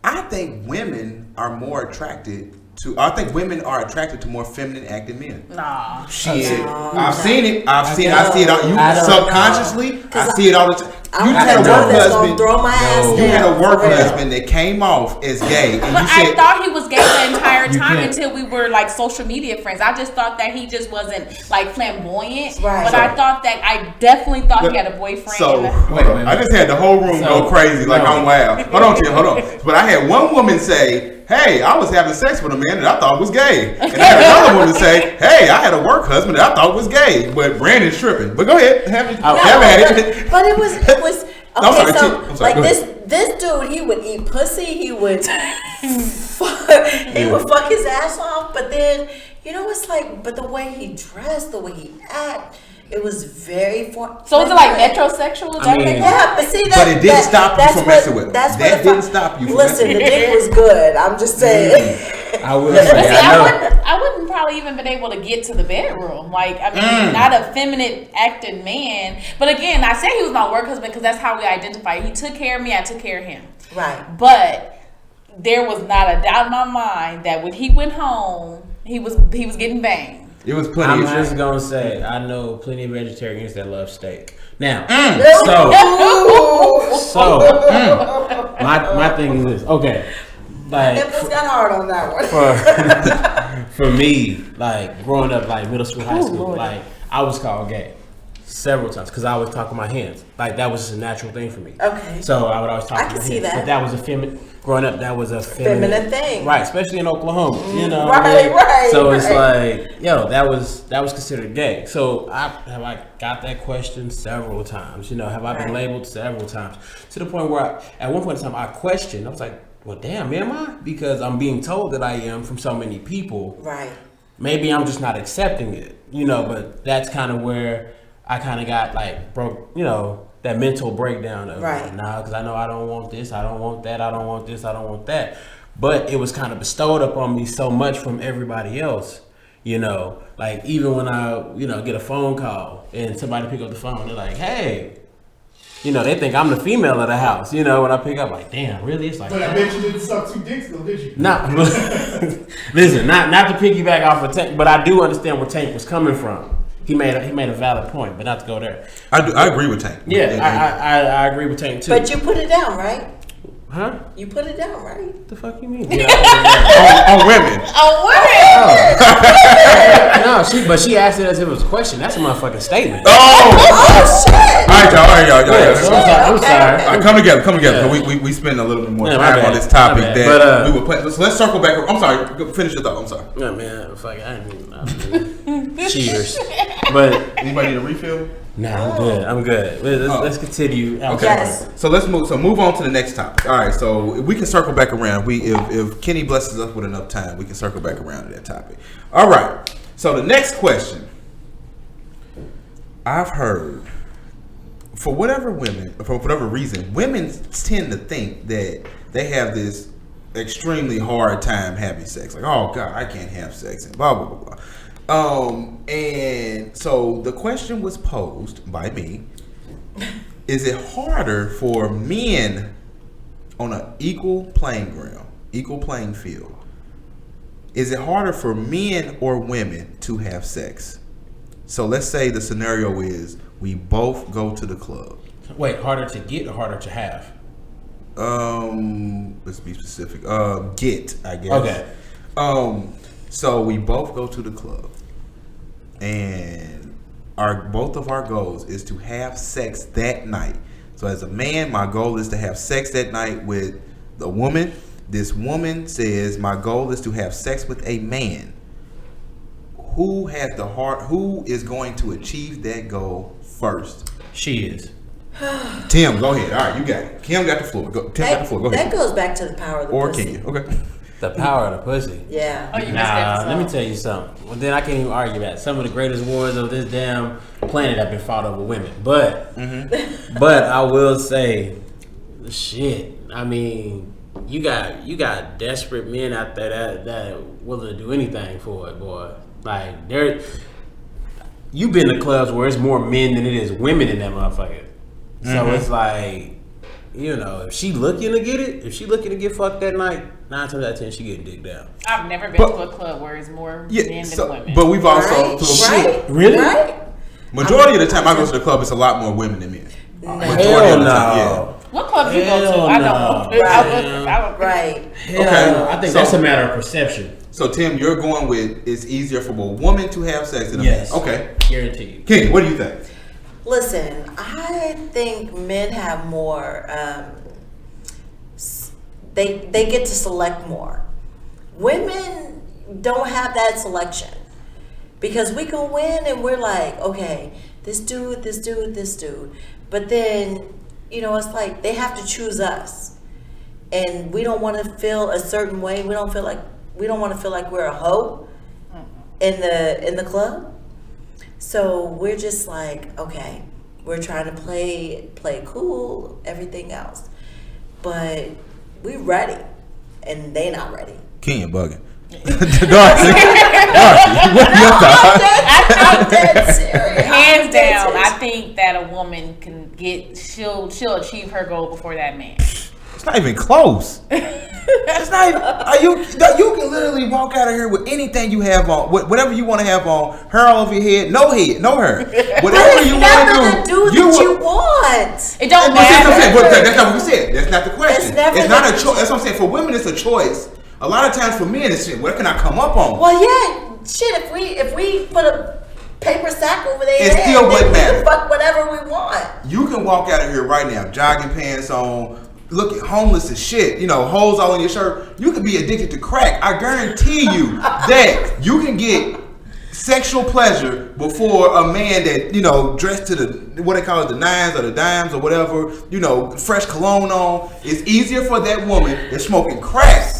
I think women are more attracted to. I think women are attracted to more feminine acting men. Nah. Shit. I've seen it. I see it all. You subconsciously. I see it all the time. You had a work husband. You had a work husband that came off as gay, and But you said, I thought he was gay the entire time until we were like social media friends. I just thought that he just wasn't like flamboyant. Right. But I definitely thought he had a boyfriend. So wait. I just had the whole room go crazy, like I'm wild. Hold on, Tim. Hold on. But I had one woman say, "Hey, I was having sex with a man that I thought was gay," and I had another woman say, "Hey, I had a work husband that I thought was gay." But Brandon's tripping. But go ahead, have at it. But it was okay. I'm sorry, So I'm sorry, like go this dude, he would eat pussy. He would fuck his ass off. But then it's like, but the way he dressed, the way he act. It was very So is it like metrosexual? Yeah, but see but it didn't stop you from messing with him. That didn't stop you from Listen, messing with the dick was good. I'm just saying. I will say, I wouldn't probably even been able to get to the bedroom. Like, I mean, not a feminine acting man. But again, I said he was my work husband because that's how we identify. He took care of me. I took care of him. Right. But there was not a doubt in my mind that when he went home, he was getting banged. It was plenty. I'm just gonna say I know plenty of vegetarians that love steak. Now, my thing is this. Okay, like Nipples got hard on that one. for me, like growing up, like middle school, high school, like I was called gay several times because I always talk with my hands. Like that was just a natural thing for me. Okay. So I would always talk with my hands. that. But that was a feminine. Growing up, that was a feminine thing, right? Especially in Oklahoma, Right. So it's like, that was considered gay. So I got that question several times. Have I been labeled several times to the point where at one point in time I questioned. I was like, well, damn, am I? Because I'm being told that I am from so many people. Right. maybe I'm just not accepting it, but that's kind of where I kind of got like broke, that mental breakdown of right. because I know I don't want this, I don't want that, I don't want this, I don't want that. But it was kind of bestowed upon me so much from everybody else, like even when I, get a phone call and somebody pick up the phone, they're like, hey, they think I'm the female of the house, when I pick up, like, damn, really? It's like, but I bet you didn't suck 2 dicks though, did you? Nah, listen, not to piggyback off of Tank, but I do understand where Tank was coming from. He made a valid point, but not to go there. I agree with Tank. Yeah, I agree with Tank too. But you put it down, right? Huh? You put it down, right? What the fuck you mean? Yeah, on women. On women. No, she asked it as if it was a question. That's a motherfucking statement. Oh shit! All right, y'all. I'm sorry. All right, come together. We spend a little bit more time on this topic that we were playing. So let's circle back. I'm sorry. Finish your thought. I'm sorry. No, man. Fuck it. I didn't Cheers. But anybody need a refill? Nah, I'm good. Let's continue. Okay. Yes. So let's move on to the next topic. All right. So we can circle back around. If Kenny blesses us with enough time, we can circle back around to that topic. All right. So the next question. I've heard, for whatever reason, women tend to think that they have this extremely hard time having sex. Like, oh God, I can't have sex, and blah blah blah blah. And so the question was posed by me: is it harder for men on an equal playing field? Is it harder for men or women to have sex? So let's say the scenario is we both go to the club. Wait, harder to get or harder to have? Let's be specific. Get, I guess. Okay. So we both go to the club, and both of our goals is to have sex that night. So as a man, my goal is to have sex that night with the woman. This woman says my goal is to have sex with a man. Who is going to achieve that goal first? She is. Tim, go ahead. All right, you got it. Kim got the floor. Tim got the floor. Go ahead. That goes back to the power of the pussy. Or Kenya. Okay. The power of the pussy. Yeah. Oh, you missed that. Let me tell you something. Well, then I can't even argue that. Some of the greatest wars of this damn planet have been fought over women. But, but I will say, shit. I mean, you got desperate men out there that are willing to do anything for it, boy. Like you've been to clubs where it's more men than it is women in that motherfucker. So it's like, if she looking to get it, if she looking to get fucked that night, 9 times out of 10 she getting dick down. I've never been to a club where it's more men than women. But we've also Right? Really? Right? Majority of the time I go to the club, it's a lot more women than men. Hell no. Yeah. What club you go to? Hell I don't no. know. I would Right. Hell Okay. no. I think So- that's a matter of perception. So Tim, you're going with it's easier for a woman to have sex than a Yes. man. Okay. Guaranteed. Kenya, what do you think? Listen, I think men have more. They get to select more. Women don't have that selection because we can win and we're like, okay, this dude. But then, it's like they have to choose us, and we don't want to feel a certain way. We don't want to feel like we're a hoe in the club. So we're just like, okay, we're trying to play cool, everything else, but we ready, and they not ready. Kenya bugging. Darcy, what are your thoughts? I'm dead serious. Hands down, I think that a woman can she'll achieve her goal before that man. It's not even close. It's not even. You can literally walk out of here with anything you have on, whatever you want to have on, hair all over your head, no hair, whatever you want to do. You want. It don't That's matter. not what we said. That's not the question. It's not a choice. That's what I'm saying. For women, it's a choice. A lot of times for men, it's shit. What can I come up on? Well, yeah, shit. If we put a paper sack over their It head, still then wouldn't we can matter. fuck whatever we want. You can walk out of here right now, jogging pants on, looking homeless as shit, holes all in your shirt. You could be addicted to crack. I guarantee you that you can get sexual pleasure before a man that, dressed to the, what they call it, the nines or the dimes or whatever, fresh cologne on. It's easier for that woman that's smoking crack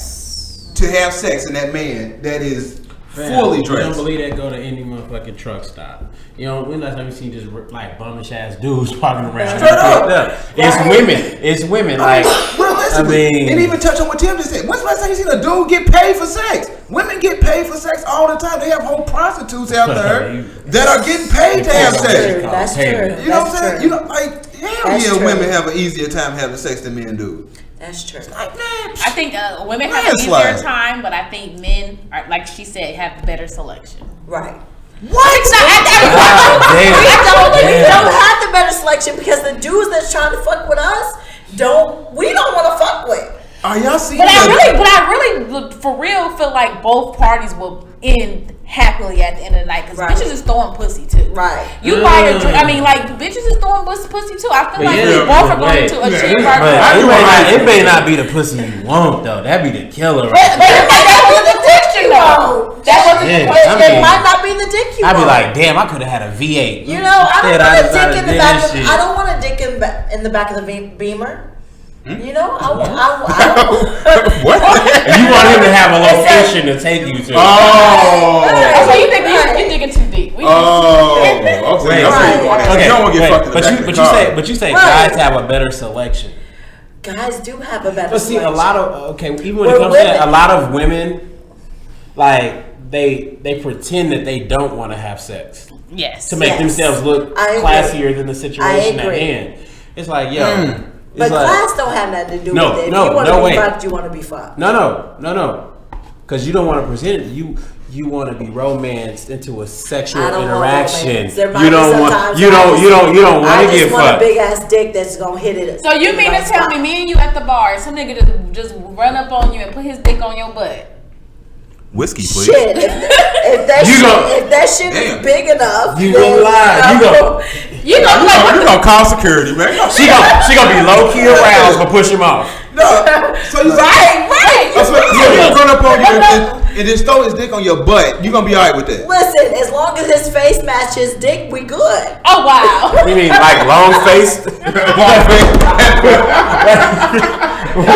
to have sex than that man that is fully You don't dressed. believe that? Go to any motherfucking truck stop. You know, when last time you seen just like bummish ass dudes walking around? Straight up. It's women. It's women. Like, Realistically, I mean- and even touch on what Tim just said. When's the last time you seen a dude get paid for sex? Women get paid for sex all the time. They have whole prostitutes out there that are getting paid to have sex. That's true. You know what I'm saying? True. You know, like, hell That's yeah, true. women have an easier time having sex than men do. That's true. Like, man, I think women have an Landslide. easier time, but I think men, are, like she said, have better selection. Right. what? We don't have the better selection because the dudes that's trying to fuck with us we don't want to fuck with. Are y'all seeing But I that? really, for real, feel like both parties will end happily at the end of the night because Right. bitches is throwing pussy too. Right. You buy a drink. I mean, like bitches is throwing pussy too. I feel But like yeah, we both are but going wait. to achieve our But goals. it may not be the pussy you want though. That'd be the killer. But that wasn't the dick you want. That wasn't Yeah, the I question. It might not be the dick you I'd be want. like, damn, I could have had a V8. You know, I don't Instead, want a decided dick in to the do back. this shit. I don't want a dick in the back of the Beamer. You know, I What? You want him to have a location to take you to. Oh. So you think you're digging too deep? Oh. Okay. Wait, That's where you going at. okay, You don't want to get wait, fucked in the back of the car. but you say Right. guys have a better selection. guys do have a better. But see, a selection. lot of even when it We're comes to that, women. a lot of women, like they pretend that they don't want to have sex Yes. to make Yes. themselves look I agree. classier than the situation at agree. hand. It's like, yo, But it's like, class don't have nothing to do No, with it. If no, you want no to way. be fucked, you want to be fucked. no, because you don't want to present it. You want to be romanced into a sexual I don't interaction. want romance. There might You be don't want sometimes you I don't just- you don't you don't want I to get just want fucked. a big ass dick that's gonna hit it. So you in the mean right to tell spot. me, me and you at the bar, some nigga just run up on you and put his dick on your butt? Whiskey, please. Shit, if that shit Damn. is big enough, You then, gonna lie. You gonna You know, like, You gonna call security, man. she gonna be low key aroused but push him off. No. So you right. So you gonna run up on you and just throw his dick on your butt. You gonna be alright with that? Listen, as long as his face matches dick, we good. Oh wow. You mean like long faced?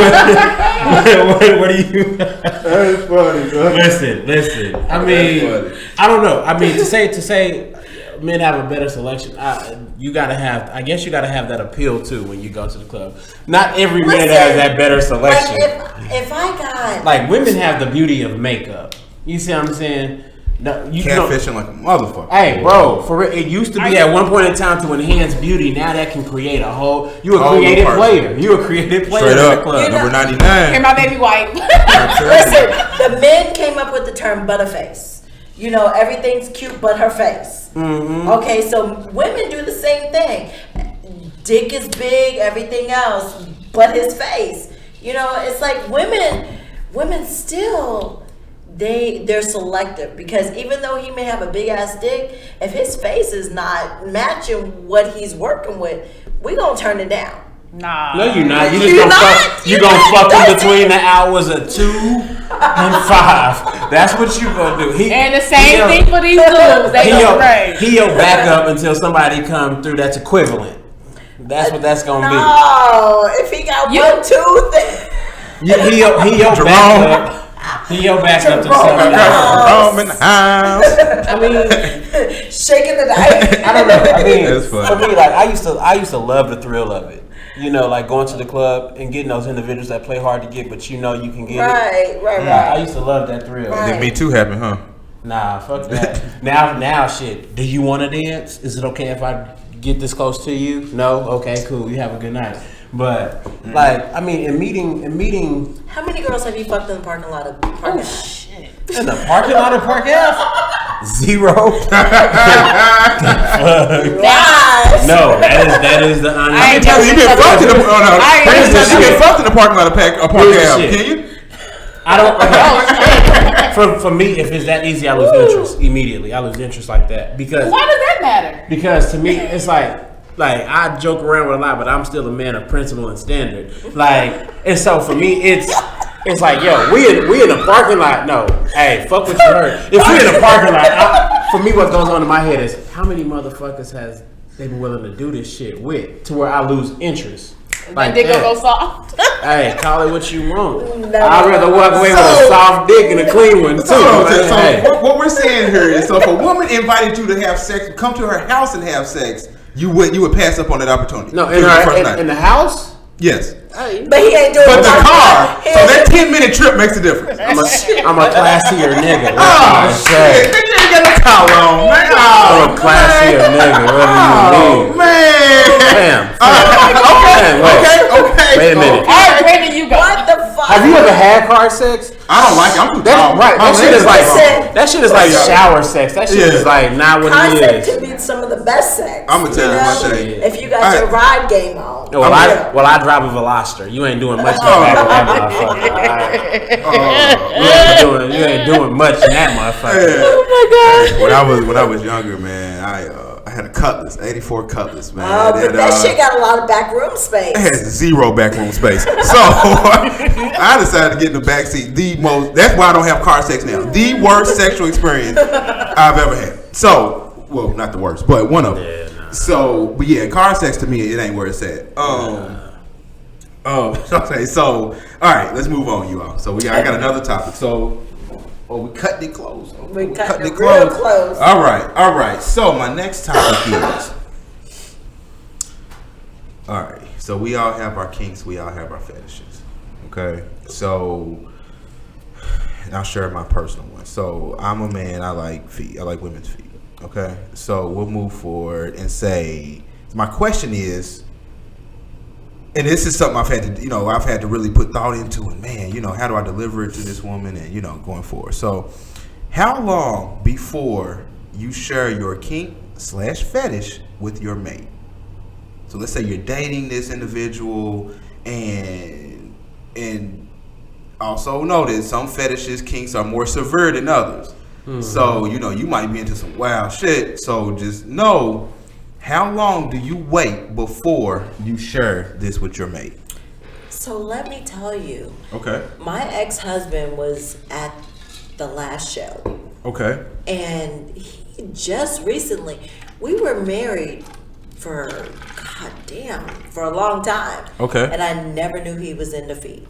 what do you? That's funny, bro. Listen. I mean, I don't know. I mean, to say, men have a better selection. You gotta have. I guess you gotta have that appeal too when you go to the club. Not every man Listen, has that better selection. Like if I got Like women have the beauty of makeup. You see what I'm saying? No, you don't. Catfishing like a motherfucker. Hey, bro, for real, it used to be at one point in time to enhance beauty. Now that can create a whole. You a Whole new creative person. player. You a creative player Straight in the up. club. Number You 99. Hear my baby wipe. listen, the men came up with the term butterface. You know, everything's cute but her face. Mm-hmm. Okay, so women do the same thing. Dick is big, everything else, but his face. You know, it's like women still they're selective because even though he may have a big ass dick, if his face is not matching what he's working with, we gonna turn it down. Nah. No, you're not. You just You're gonna not? fuck. You You're gonna not? fuck in That's between the hours of 2 and 5. That's what you gonna do. And the same thing for these dudes. They go great. He your backup until somebody come through that's equivalent. That's what that's gonna No, if he got You- 1 tooth, be. He your Jerome. backup. He your backup to Jerome. somebody else. Rome in the house. I mean, shaking the dice. I don't know. I mean, That's funny. for me, like I used to love the thrill of it. You know, like going to the club and getting those individuals that play hard to get, but you know you can get it. Right. I used to love that thrill. Right. Then Me Too happened, huh? Nah, fuck that. now, shit. Do you want to dance? Is it okay if I get this close to you? No. Okay, cool. You have a good night. But like, I mean, in meeting How many girls have you fucked in the parking lot of Park F? Shit. in the parking lot of Park F, 0. Lies. No, that is the honest. I ain't Tell you, you been fucked in the I ain't never you been fucked in the parking lot of Park Here's the Ave. shit. Can you? I don't. For me, if it's that easy, I lose interest immediately. I lose interest like that because Why does that matter? Because to me, it's like I joke around with a lot, but I'm still a man of principle and standard. Like, and so for me, it's like, yo, we in the parking lot. No, hey, fuck what you heard. If we in the parking lot, for me, what goes on in my head is how many motherfuckers has they been willing to do this shit with to where I lose interest. That dick gonna go soft. Hey, call it what you want. No. I'd rather walk away with a soft dick and a clean one too. What we're saying here is, so if a woman invited you to have sex, come to her house and have sex, you would pass up on that opportunity. No, in the house. Yes. But he ain't doing But the nothing. car, so that 10-minute trip makes a difference. I'm a classier nigga. Oh shit! You ain't got no collar on, man. I'm a classier nigga. What do you mean? Man. Damn. Okay. Wait a minute. All right, Brandon, you go. What the fuck? Have you ever had car sex? I don't like it. I'm too tall. Right. That shit is like Yeah. shower sex. That shit is like not what it Concept is. can be some of the best sex. I'm gonna tell you one thing. If you got your ride game on. Well, I drive a Veloster. You ain't doing much in the back of that motherfucker. You ain't doing much in that motherfucker. Oh my god. When I was younger, man, I had a Cutlass, 84 Cutlass, man. But that shit got a lot of back room space. It has 0 backroom space. So I decided to get in the backseat. That's why I don't have car sex now. The worst sexual experience I've ever had. So, well, not the worst, but one of them. Yeah, So, but yeah, car sex to me, it ain't where it's at. Okay, so all right, let's move on, you all. So I got another topic. So, we cutting it close. We cutting it real close. All right. So my next topic is. All right. So we all have our kinks. We all have our fetishes. Okay. So, and I'll share my personal one. So I'm a man. I like feet. I like women's feet. Okay. So we'll move forward and say, my question is, and this is something I've had to really put thought into, and man, how do I deliver it to this woman, and going forward. So, how long before you share your kink/fetish with your mate? So let's say you're dating this individual, and also know that some fetishes, kinks are more severe than others. Mm-hmm. So you might be into some wild shit. So just know. How long do you wait before you share this with your mate? So let me tell you. Okay. My ex-husband was at the last show. Okay. And he just recently, we were married for, for a long time. Okay. And I never knew he was into feet.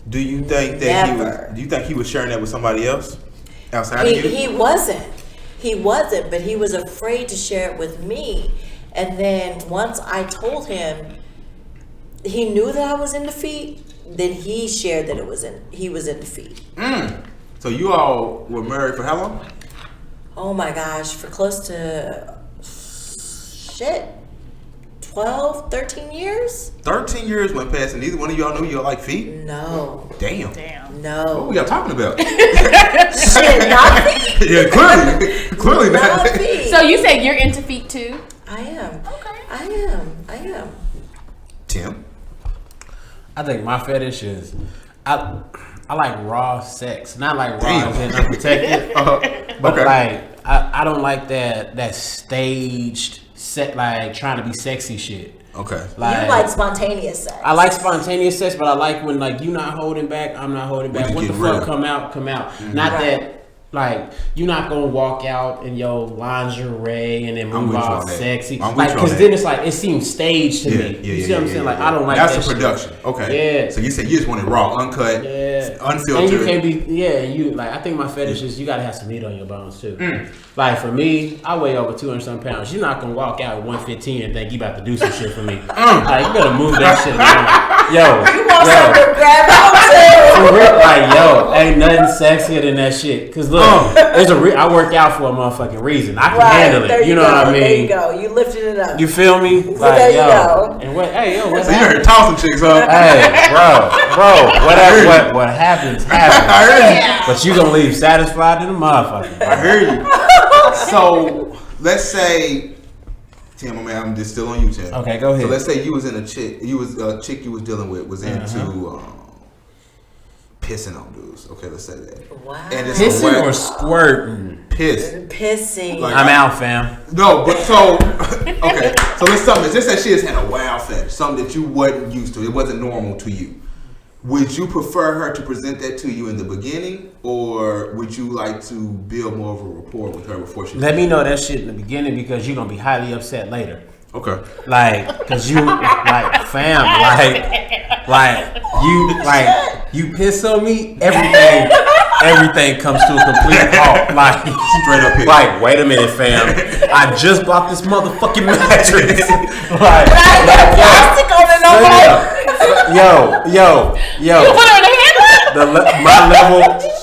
Do you think that he was sharing that with somebody else outside of you? He wasn't. He wasn't, but he was afraid to share it with me. And then once I told him he knew that I was into feet, then he shared that he was into feet. So you all were married for how long? Oh my gosh, for close to 12, 13 years? 13 years went past and neither one of y'all knew y'all like feet? No. Damn. No. What were y'all talking about? Shit, not feet. Yeah, clearly not. Feet. So you said you're into feet too? I am. Okay. I am. Tim? I think my fetish is I like raw sex, not like raw as in unprotected, but like I don't like that staged set, like trying to be sexy shit. Okay. You like spontaneous sex. I like spontaneous sex, but I like when like you not holding back, I'm not holding back. What the fuck come out. Mm-hmm. Not that like you're not gonna walk out in your lingerie and then move all sexy. Like because then it's like it seems staged to me. You see what I'm saying? Like I don't like that. That's a production. Okay. Yeah. So you said you just want it raw, uncut, unfiltered. And you can't be you like I think my fetish is you gotta have some meat on your bones too. Like for me, I weigh over 200-something pounds. You're not gonna walk out at 115 and think you about to do some shit for me. Like you better move that shit around. Yo, you want something to grab onto? Like yo, ain't nothing sexier than that shit. Cause look, I work out for a motherfucking reason. I can handle it. You know what I mean? There you go. You lifted it up. You feel me? So like there you yo, go. and what? Hey yo, what? So you heard tossing chicks, huh? Hey, bro, what happens. I heard you. But you gonna leave satisfied in the motherfucker. I heard you. So let's say, Tim, I'm just still on you, Tim. Okay, go ahead. So let's say you was in a chick you was dealing with was into pissing on dudes. Okay, let's say that. Wow. And it's Pissing or squirting? Pissing. Like, I'm out, fam. No, but so okay. So let's say she has had a wild fetish, something that you wasn't used to. It wasn't normal to you. Would you prefer her to present that to you in the beginning, or would you like to build more of a rapport with her before she? Let me know that shit in the beginning because you're gonna be highly upset later. Okay. Like, cause you like fam, you piss on me, everything comes to a complete halt. Like Straight up here. Like, wait a minute, fam. I just bought this motherfucking mattress. But I ain't got plastic on it no more. Yo. You put her in the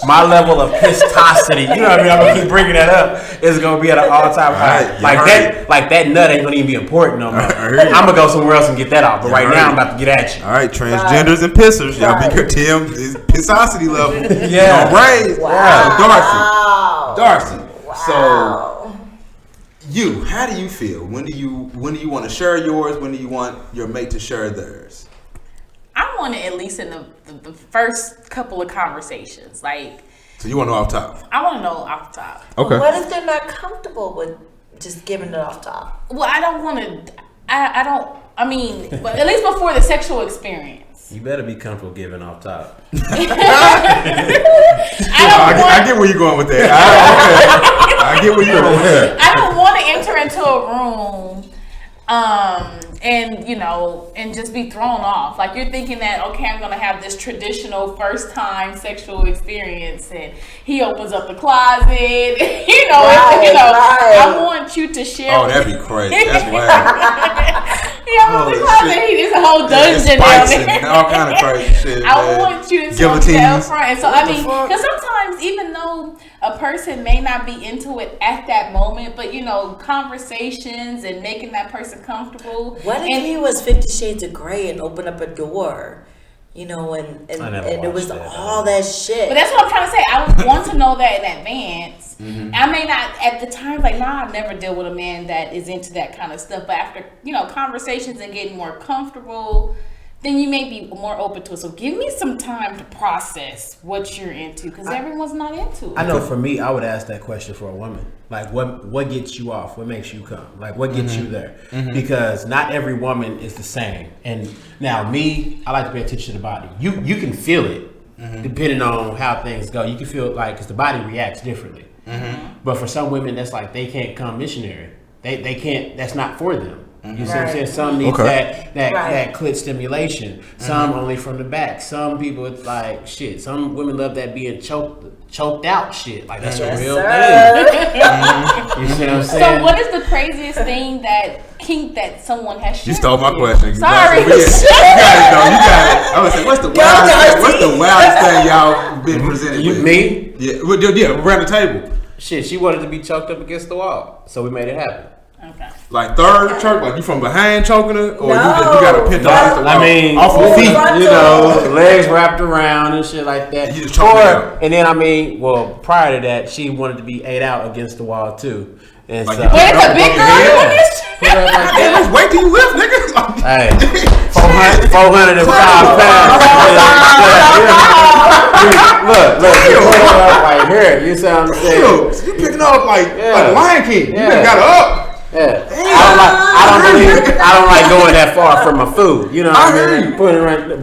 My level of pistosity, you know what I mean? I'm gonna keep bringing that up. Is gonna be at an all-time high. Like that nut ain't gonna even be important no more. I'm gonna go somewhere else and get that off. But right now, I'm about to get at you. All right, transgenders and pissers, y'all be your Tim's pissosity level. Yeah. Right. Wow. Darcy. Wow. So, how do you feel? When do you want to share yours? When do you want your mate to share theirs? I want it at least in the first couple of conversations. Like, so you want to know off top? I want to know off top. Okay. What if they're not comfortable with just giving it off top? Well, I don't want to. I mean, but at least before the sexual experience. You better be comfortable giving off top. I get where you're going with that. I get where you're going with that. I don't want to enter into a room, and just be thrown off. Like, you're thinking that, okay, I'm gonna have this traditional first time sexual experience, and he opens up the closet. Right. I want you to share. Oh, that'd be crazy. That's wild. He opens the closet. There's a whole dungeon down there. And all kind of crazy shit. I want you to tell me that front. And so, because sometimes, even though a person may not be into it at that moment, but conversations and making that person comfortable. What if he was 50 Shades of Grey and opened up a door, and it was all that shit? But that's what I'm trying to say. I would want to know that in advance. Mm-hmm. I may not at the time, I've never dealt with a man that is into that kind of stuff. But after, conversations and getting more comfortable, then you may be more open to it. So give me some time to process what you're into, because everyone's not into it. I know for me, I would ask that question for a woman. Like, what gets you off? What makes you come? Like, what gets you there? Mm-hmm. Because not every woman is the same. And now me, I like to pay attention to the body. You can feel it, depending on how things go. You can feel it, because the body reacts differently. Mm-hmm. But for some women, that's like they can't come missionary. They can't. That's not for them. You see what I'm saying? Some need that clit stimulation. Some only from the back. Some people, it's like shit. Some women love that being choked out shit. Like, that's a real thing. You see what I'm saying? So what is the craziest thing that kink that someone has shared? You stole my question. Sorry. You got it. I was saying, what's the wildest thing y'all been presented with? Me? Yeah, around the table. Shit, she wanted to be choked up against the wall, so we made it happen. Okay. Like third choke, like you from behind choking her, or you got a pin off the wall? I mean, off her feet, legs wrapped around and shit like that. You just choke her out. And then prior to that, she wanted to be ate out against the wall too. And like, so, wait, it's a big girl doing this? Just wait till you lift, nigga. Hey, 405 pounds. Look, you put her up right here. You see what I'm saying? You picking up like Lion King. You got her up. Yeah. I don't like going that far from my food. You know what I mean? Put it right,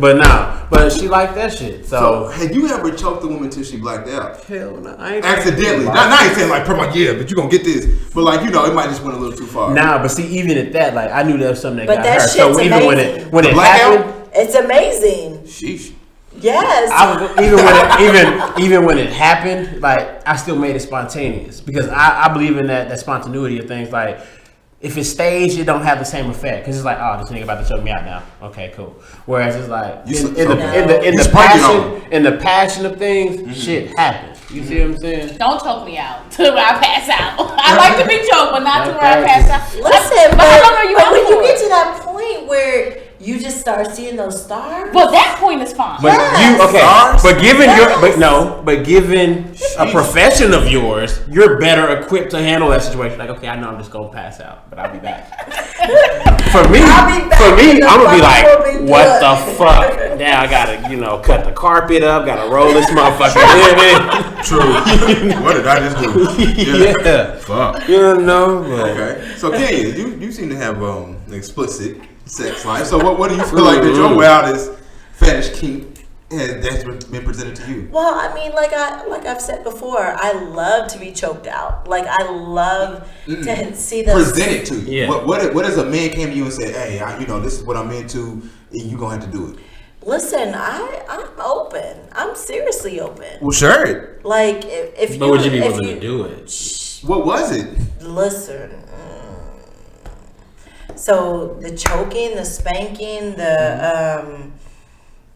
but she liked that shit. So had you ever choked a woman till she blacked out? Hell no, I ain't accidentally. Not I ain't saying like, but you gonna get this. But like, it might just went a little too far. Nah, but see, even at that, like, I knew there was something that but got that her. Shit's So even amazing. when it happened, it's amazing. Sheesh. Yes. Even when it happened, like, I still made it spontaneous because I believe in that spontaneity of things. Like, if it's staged, it don't have the same effect because it's like, oh, this nigga about to choke me out now. Okay, cool. Whereas it's like in the passion of things, shit happens. You see what I'm saying? Don't choke me out to where I pass out. I like to be choked, but not to where I pass out. Listen, but how long are you but when you get to that point where you just start seeing those stars. Well, that point is fine. But given a profession of yours, you're better equipped to handle that situation. Like, okay, I know I'm just gonna pass out, but I'll be back. For me, I'm gonna be like, what the fuck? Now I gotta, cut the carpet up, gotta roll this motherfucker in. True. What did I just do? Yeah. Fuck. But. Okay. So Kenya, you seem to have explicit sex life. So what do you feel like that your wildest fetish kink that's been presented to you? Well, I mean, like I've said before, I love to be choked out. Like I love to see the presented to you. Yeah. What if a man came to you and said, "Hey, this is what I'm into, and you gonna have to do it"? Listen, I'm open. I'm seriously open. Well, sure. Like if you, But would you be if willing to do it? What was it? Listen. So the choking, the spanking, the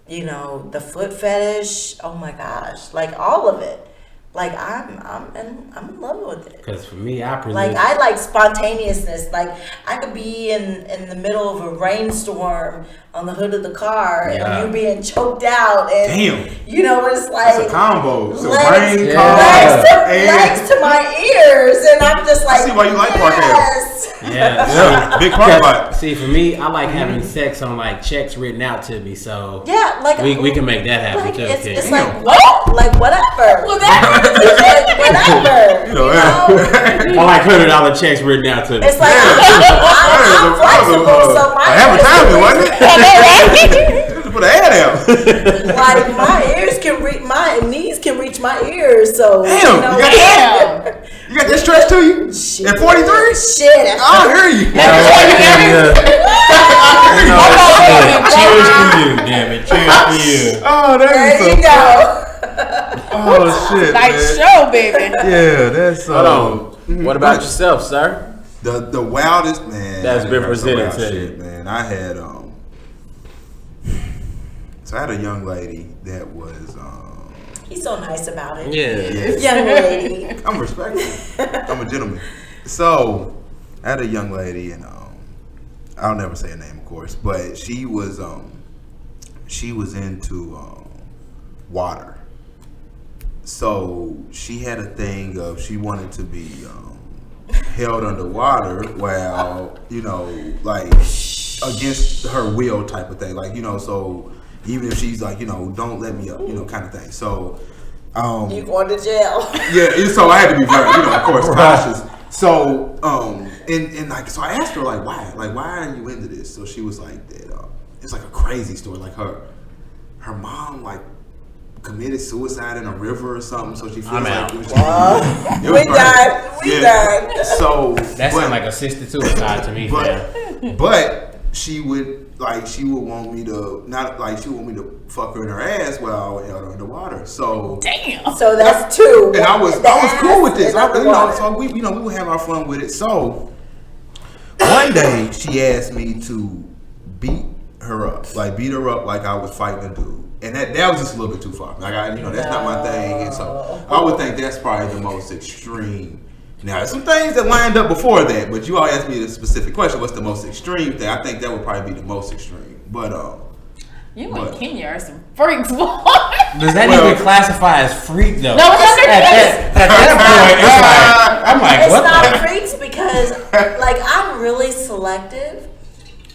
the foot fetish. Oh my gosh, like all of it. Like I'm in love with it. Because for me, I present. Like I like spontaneousness. Like I could be in the middle of a rainstorm on the hood of the car, and you being choked out, and Damn. it's like It's a combo. So legs, rain, legs to my ears, and I'm just like, I see why you like Park Ave. yes. Yeah, big part about it. See, for me, I like having sex on like checks written out to me, so Yeah, like we can make that happen like, too. it's Damn. like what? Like whatever. Well, that Like, whatever. You know, I like $100 checks written out to me. It's like I'm flexible, so my advertisement, wasn't it? Just put an ad out. like my ears can reach, my knees can reach my ears. So Damn, you got that? You got that stretch to you? Shit. At 43? Shit. I hear you. Cheers to you, damn it. Cheers to you. Oh, that There is so you go. Oh shit, nice man. show, baby. Yeah, that's Hold on. What about yourself, sir? the wildest man That's been I heard some presented wild to shit, you. man. I had so I had a young lady that was He's so nice about it. Yeah. Young lady. I'm respectful. I'm a gentleman. So I had a young lady, and I'll never say her name, of course, but she was into water. So she had a thing of she wanted to be held underwater while like against her will type of thing, like so even if she's like don't let me up, kind of thing. So You going to jail? yeah, so I had to be very, of course, cautious. So, and like, so I asked her like, why are you into this? So she was like, that it's like a crazy story. Like her mom like committed suicide in a river or something. So she feels I'm like out. it was We done. We done. So That sounds like assisted suicide to me, man. but she would want me to fuck her in her ass while I held her underwater. So Damn. So that's two. and I was cool with this. So we would have our fun with it. So one day she asked me to beat her up like I was fighting a dude, and that was just a little bit too far. Like that's not my thing, and so I would think that's probably the most extreme. Now, there's some things that lined up before that, but you all asked me the specific question, what's the most extreme thing? I think that would probably be the most extreme. But You and Kenya are some freaks, boy. Does that even classify as freak though? No, it's At that point, it's like I'm like, It's what not the? freaks because, like, I'm really selective.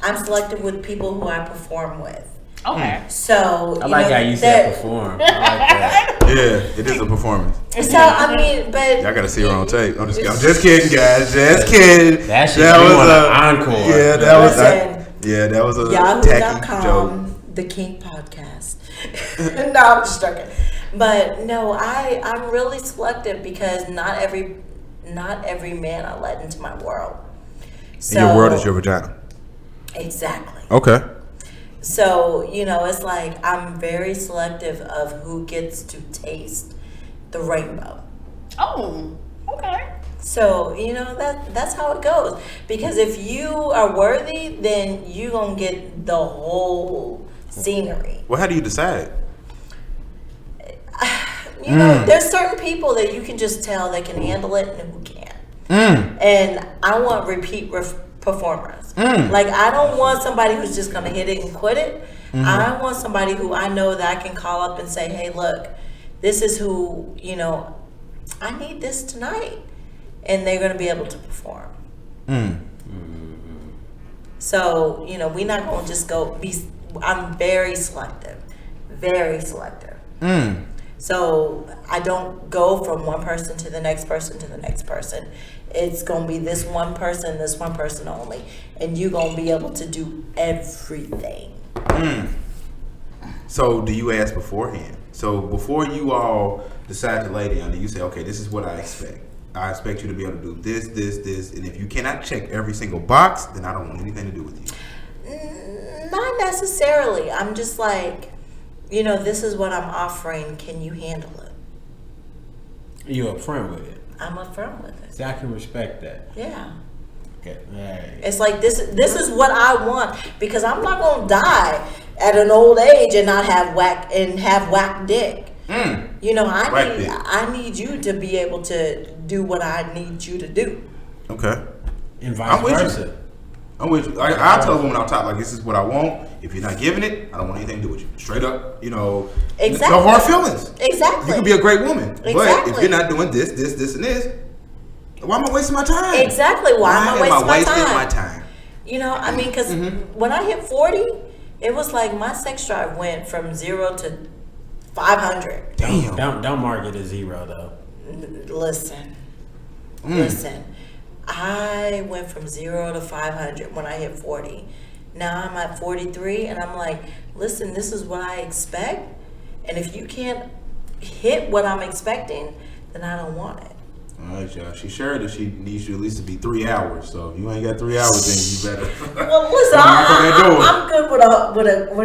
I'm selective with people who I perform with. Okay. So I like how you said perform. I like that. yeah, it is a performance. So I mean, but Y'all gotta see her on tape. I'm just kidding, guys. Just kidding. That shit was an encore. Yeah, that was a tacky joke. Yahoo.com, the Kink podcast. No, I'm just joking. But no, I'm really selective because not every man I let into my world. So, Your world is your vagina. Exactly. Okay. So, it's like I'm very selective of who gets to taste the rainbow. Oh, okay. So, that's how it goes. Because if you are worthy, then you're going to get the whole scenery. Well, how do you decide? There's certain people that you can just tell they can handle it and who can't. And I want repeat performers. Like, I don't want somebody who's just going to hit it and quit it. I want somebody who I know that I can call up and say, hey, look, this is who, I need this tonight. And they're going to be able to perform. So, we're not going to just I'm very selective. Very selective. So I don't go from one person to the next person to the next person. It's going to be this one person only. And you're going to be able to do everything. So do you ask beforehand? So before you all decide to lay down, do you say, okay, this is what I expect. I expect you to be able to do this, and if you cannot check every single box, then I don't want anything to do with you. Not necessarily. I'm just like, this is what I'm offering. Can you handle it? You upfront with it. I'm upfront with it. See, I can respect that. Yeah. Okay. All right. It's like this is what I want, because I'm not gonna die at an old age and not have whack dick. I need you to be able to do what I need you to do. Okay. And vice versa. I'm with you. I'll tell a woman out top, like, this is what I want. If you're not giving it, I don't want anything to do with you. Straight up, Exactly. No hard feelings. Exactly. You can be a great woman. Exactly. But if you're not doing this, and this, why am I wasting my time? Exactly. Why am I wasting my time? Because when I hit 40, it was like my sex drive went from 0 to 500. Damn. Don't mark it as 0 though. Listen. I went from 0 to 500 when I hit 40. Now I'm at 43, and I'm like, listen, this is what I expect. And if you can't hit what I'm expecting, then I don't want it. All right, y'all. She shared that she needs you at least to be 3 hours. So if you ain't got 3 hours, then you better. Well, listen, I'm good with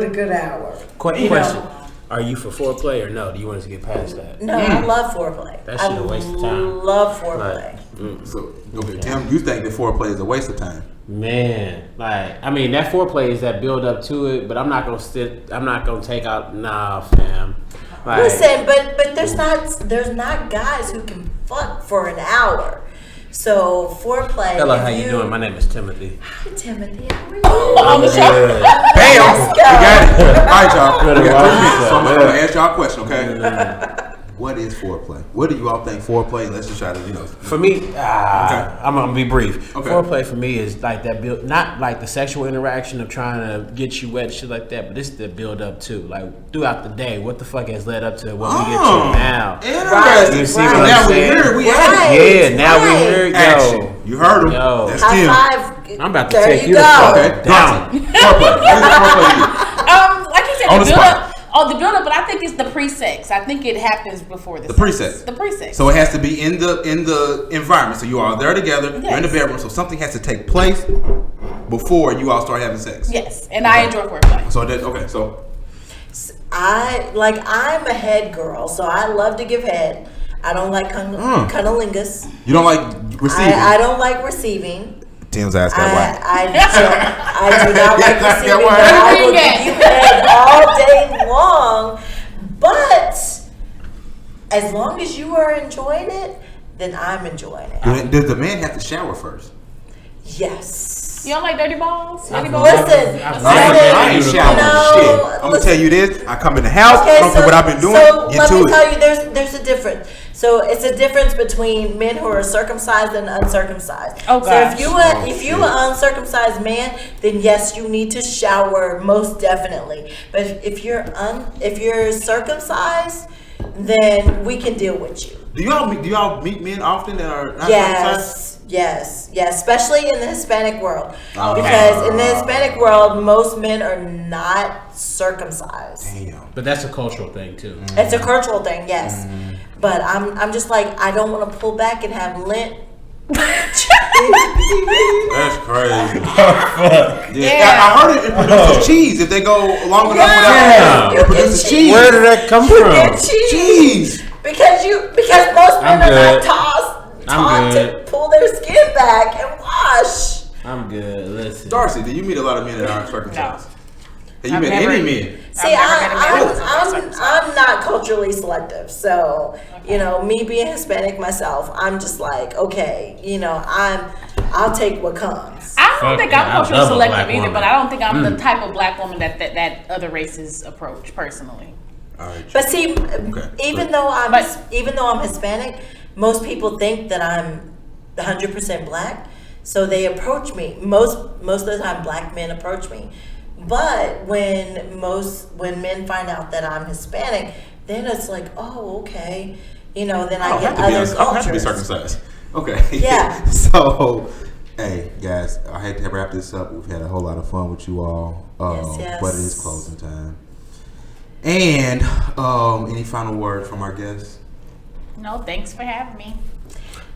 a good hour. Question. Are you for foreplay or no? Do you want us to get past that? No, I love foreplay. That shit a waste of time. I love foreplay. So, okay, Tim, you think that foreplay is a waste of time? Man, that foreplay is that build up to it, but I'm not gonna take out. Nah, fam. Listen, but there's not guys who can fuck for an hour. So foreplay. Hello, how you doing? My name is Timothy. Hi, Timothy. How are you? I'm good. Bam! Let's You go. got it. All right, y'all. We got 3 minutes, so I'm Yeah. gonna ask y'all a question, okay? What is foreplay? What do you all think foreplay? Let's just try to, For me, I'm gonna be brief. Okay. Foreplay for me is like that build, not like the sexual interaction of trying to get you wet, shit like that, but it's the build up too. Like throughout the day, what the fuck has led up to what we get to now? Interesting. You see Right. what I'm Now we saying? here. We at Right. it. Yeah, now we here. Action. Yo, You heard him. Yo. That's High Tim. five. I'm about to There take you you the go. fuck Okay. down. Foreplay. What is foreplay to you? Like you said, On the the build spot. up. Oh, the build up, but I think it's the pre-sex. I think it happens before the pre-sex. The pre-sex. So it has to be in the environment. So you all are there together. You're in the Yes. bedroom. So something has to take place before you all start having sex. Yes, and I enjoy foreplay. So that okay. So I'm a head girl, so I love to give head. I don't like cunnilingus. you don't like receiving. I don't like receiving. Tim's ass got whacked. I do not like Got receiving, whacked. but I will Bring it. give you head all day long. But as long as you are enjoying it, then I'm enjoying it. Does the man have to shower first? Yes. You don't like dirty balls? Dirty balls? Listen, I ain't listen, showering shit. I'm gonna listen. tell you this. I come in the house. Okay, don't do what I've been doing. So get let to me it. tell you, there's a difference. So it's a difference between men who are circumcised and uncircumcised. Oh, so gosh. if you an uncircumcised man, then yes, you need to shower most definitely. But if you're circumcised, then we can deal with you. Do y'all meet men often that are not circumcised? Yes, especially in the Hispanic world. Oh. Because in the Hispanic world, most men are not circumcised. Damn. But that's a cultural thing too. It's a cultural thing, yes. But I'm just like, I don't want to pull back and have lint. That's crazy. Yeah. I heard it produces cheese if they go long enough Yeah. without it produces cheese. Where did that come You from? get cheese. Cheese. Because most men I'm are good. not taught I'm to good. pull their skin back and wash. I'm good. Listen. Darcy, do you meet a lot of men that aren't circumcised? Have you I've met never- any men? See, I've never met a man who's I'm not culturally selective. So, me being Hispanic myself, I'm just like, okay, I'll take what comes. I don't Fuck think yeah, I'm I culturally love a selective black either, woman. but I don't think I'm the type of black woman that other races approach personally. All right. But see, even though I'm But- Hispanic, most people think that I'm 100% black, so they approach me. Most of the time, black men approach me. But when men find out that I'm Hispanic, then it's like, oh, okay, then I get I don't have other to be cultures. circumcised. Okay. Yeah. So, hey guys, I hate to wrap this up. We've had a whole lot of fun with you all, Yes. but it is closing time. And any final words from our guests? No, thanks for having me.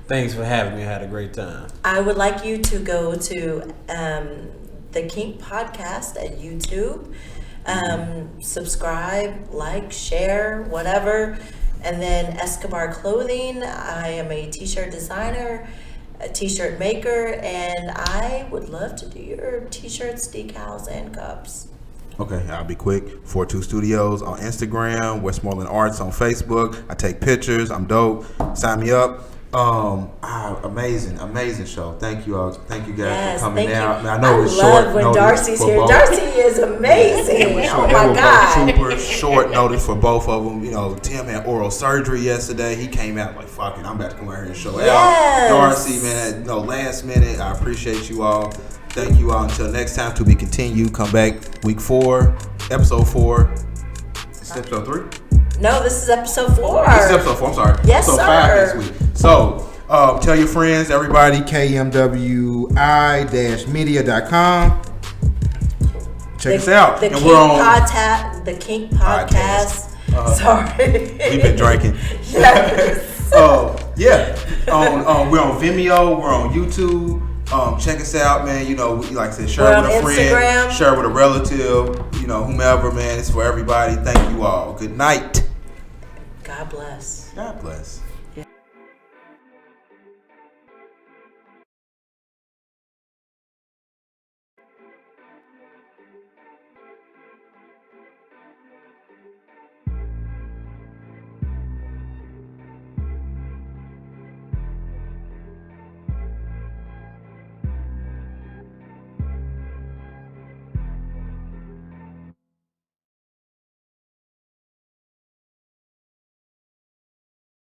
Thanks for having me. I had a great time. I would like you to go to the Kink podcast at YouTube. Subscribe, like, share, whatever. And then Escobar Clothing. I am a t-shirt designer, a t-shirt maker, and I would love to do your t-shirts, decals, and cups. Okay, I'll be quick. 42 Studios on Instagram, Westmoreland Arts on Facebook. I take pictures. I'm dope. Sign me up. Amazing show. Thank you all. Thank you guys for coming out. I know it's love short when notice Darcy's for here. both. Darcy is amazing. Oh They my were God. both super short notice for both of them. You know, Tim had oral surgery yesterday. He came out like, fuck it, I'm about to come out here and show Yes. out. Darcy, man, last minute. I appreciate you all. Thank you all. Until next time, to be continued. Come back week 4, episode 4. It's episode 3? No, this is episode 4. This is episode 4. I'm sorry. Yes, episode sir. 5 next week. So, tell your friends, everybody, kmwi-media.com. Check us out. The And Kink we're on the Kink podcast. Sorry. We've been drinking. Yes. We're on Vimeo. We're on YouTube. Check us out, man. You know, like I said, share We're with a on friend, Instagram. share with a relative. You know, whomever, man. It's for everybody. Thank you all. Good night. God bless. God bless.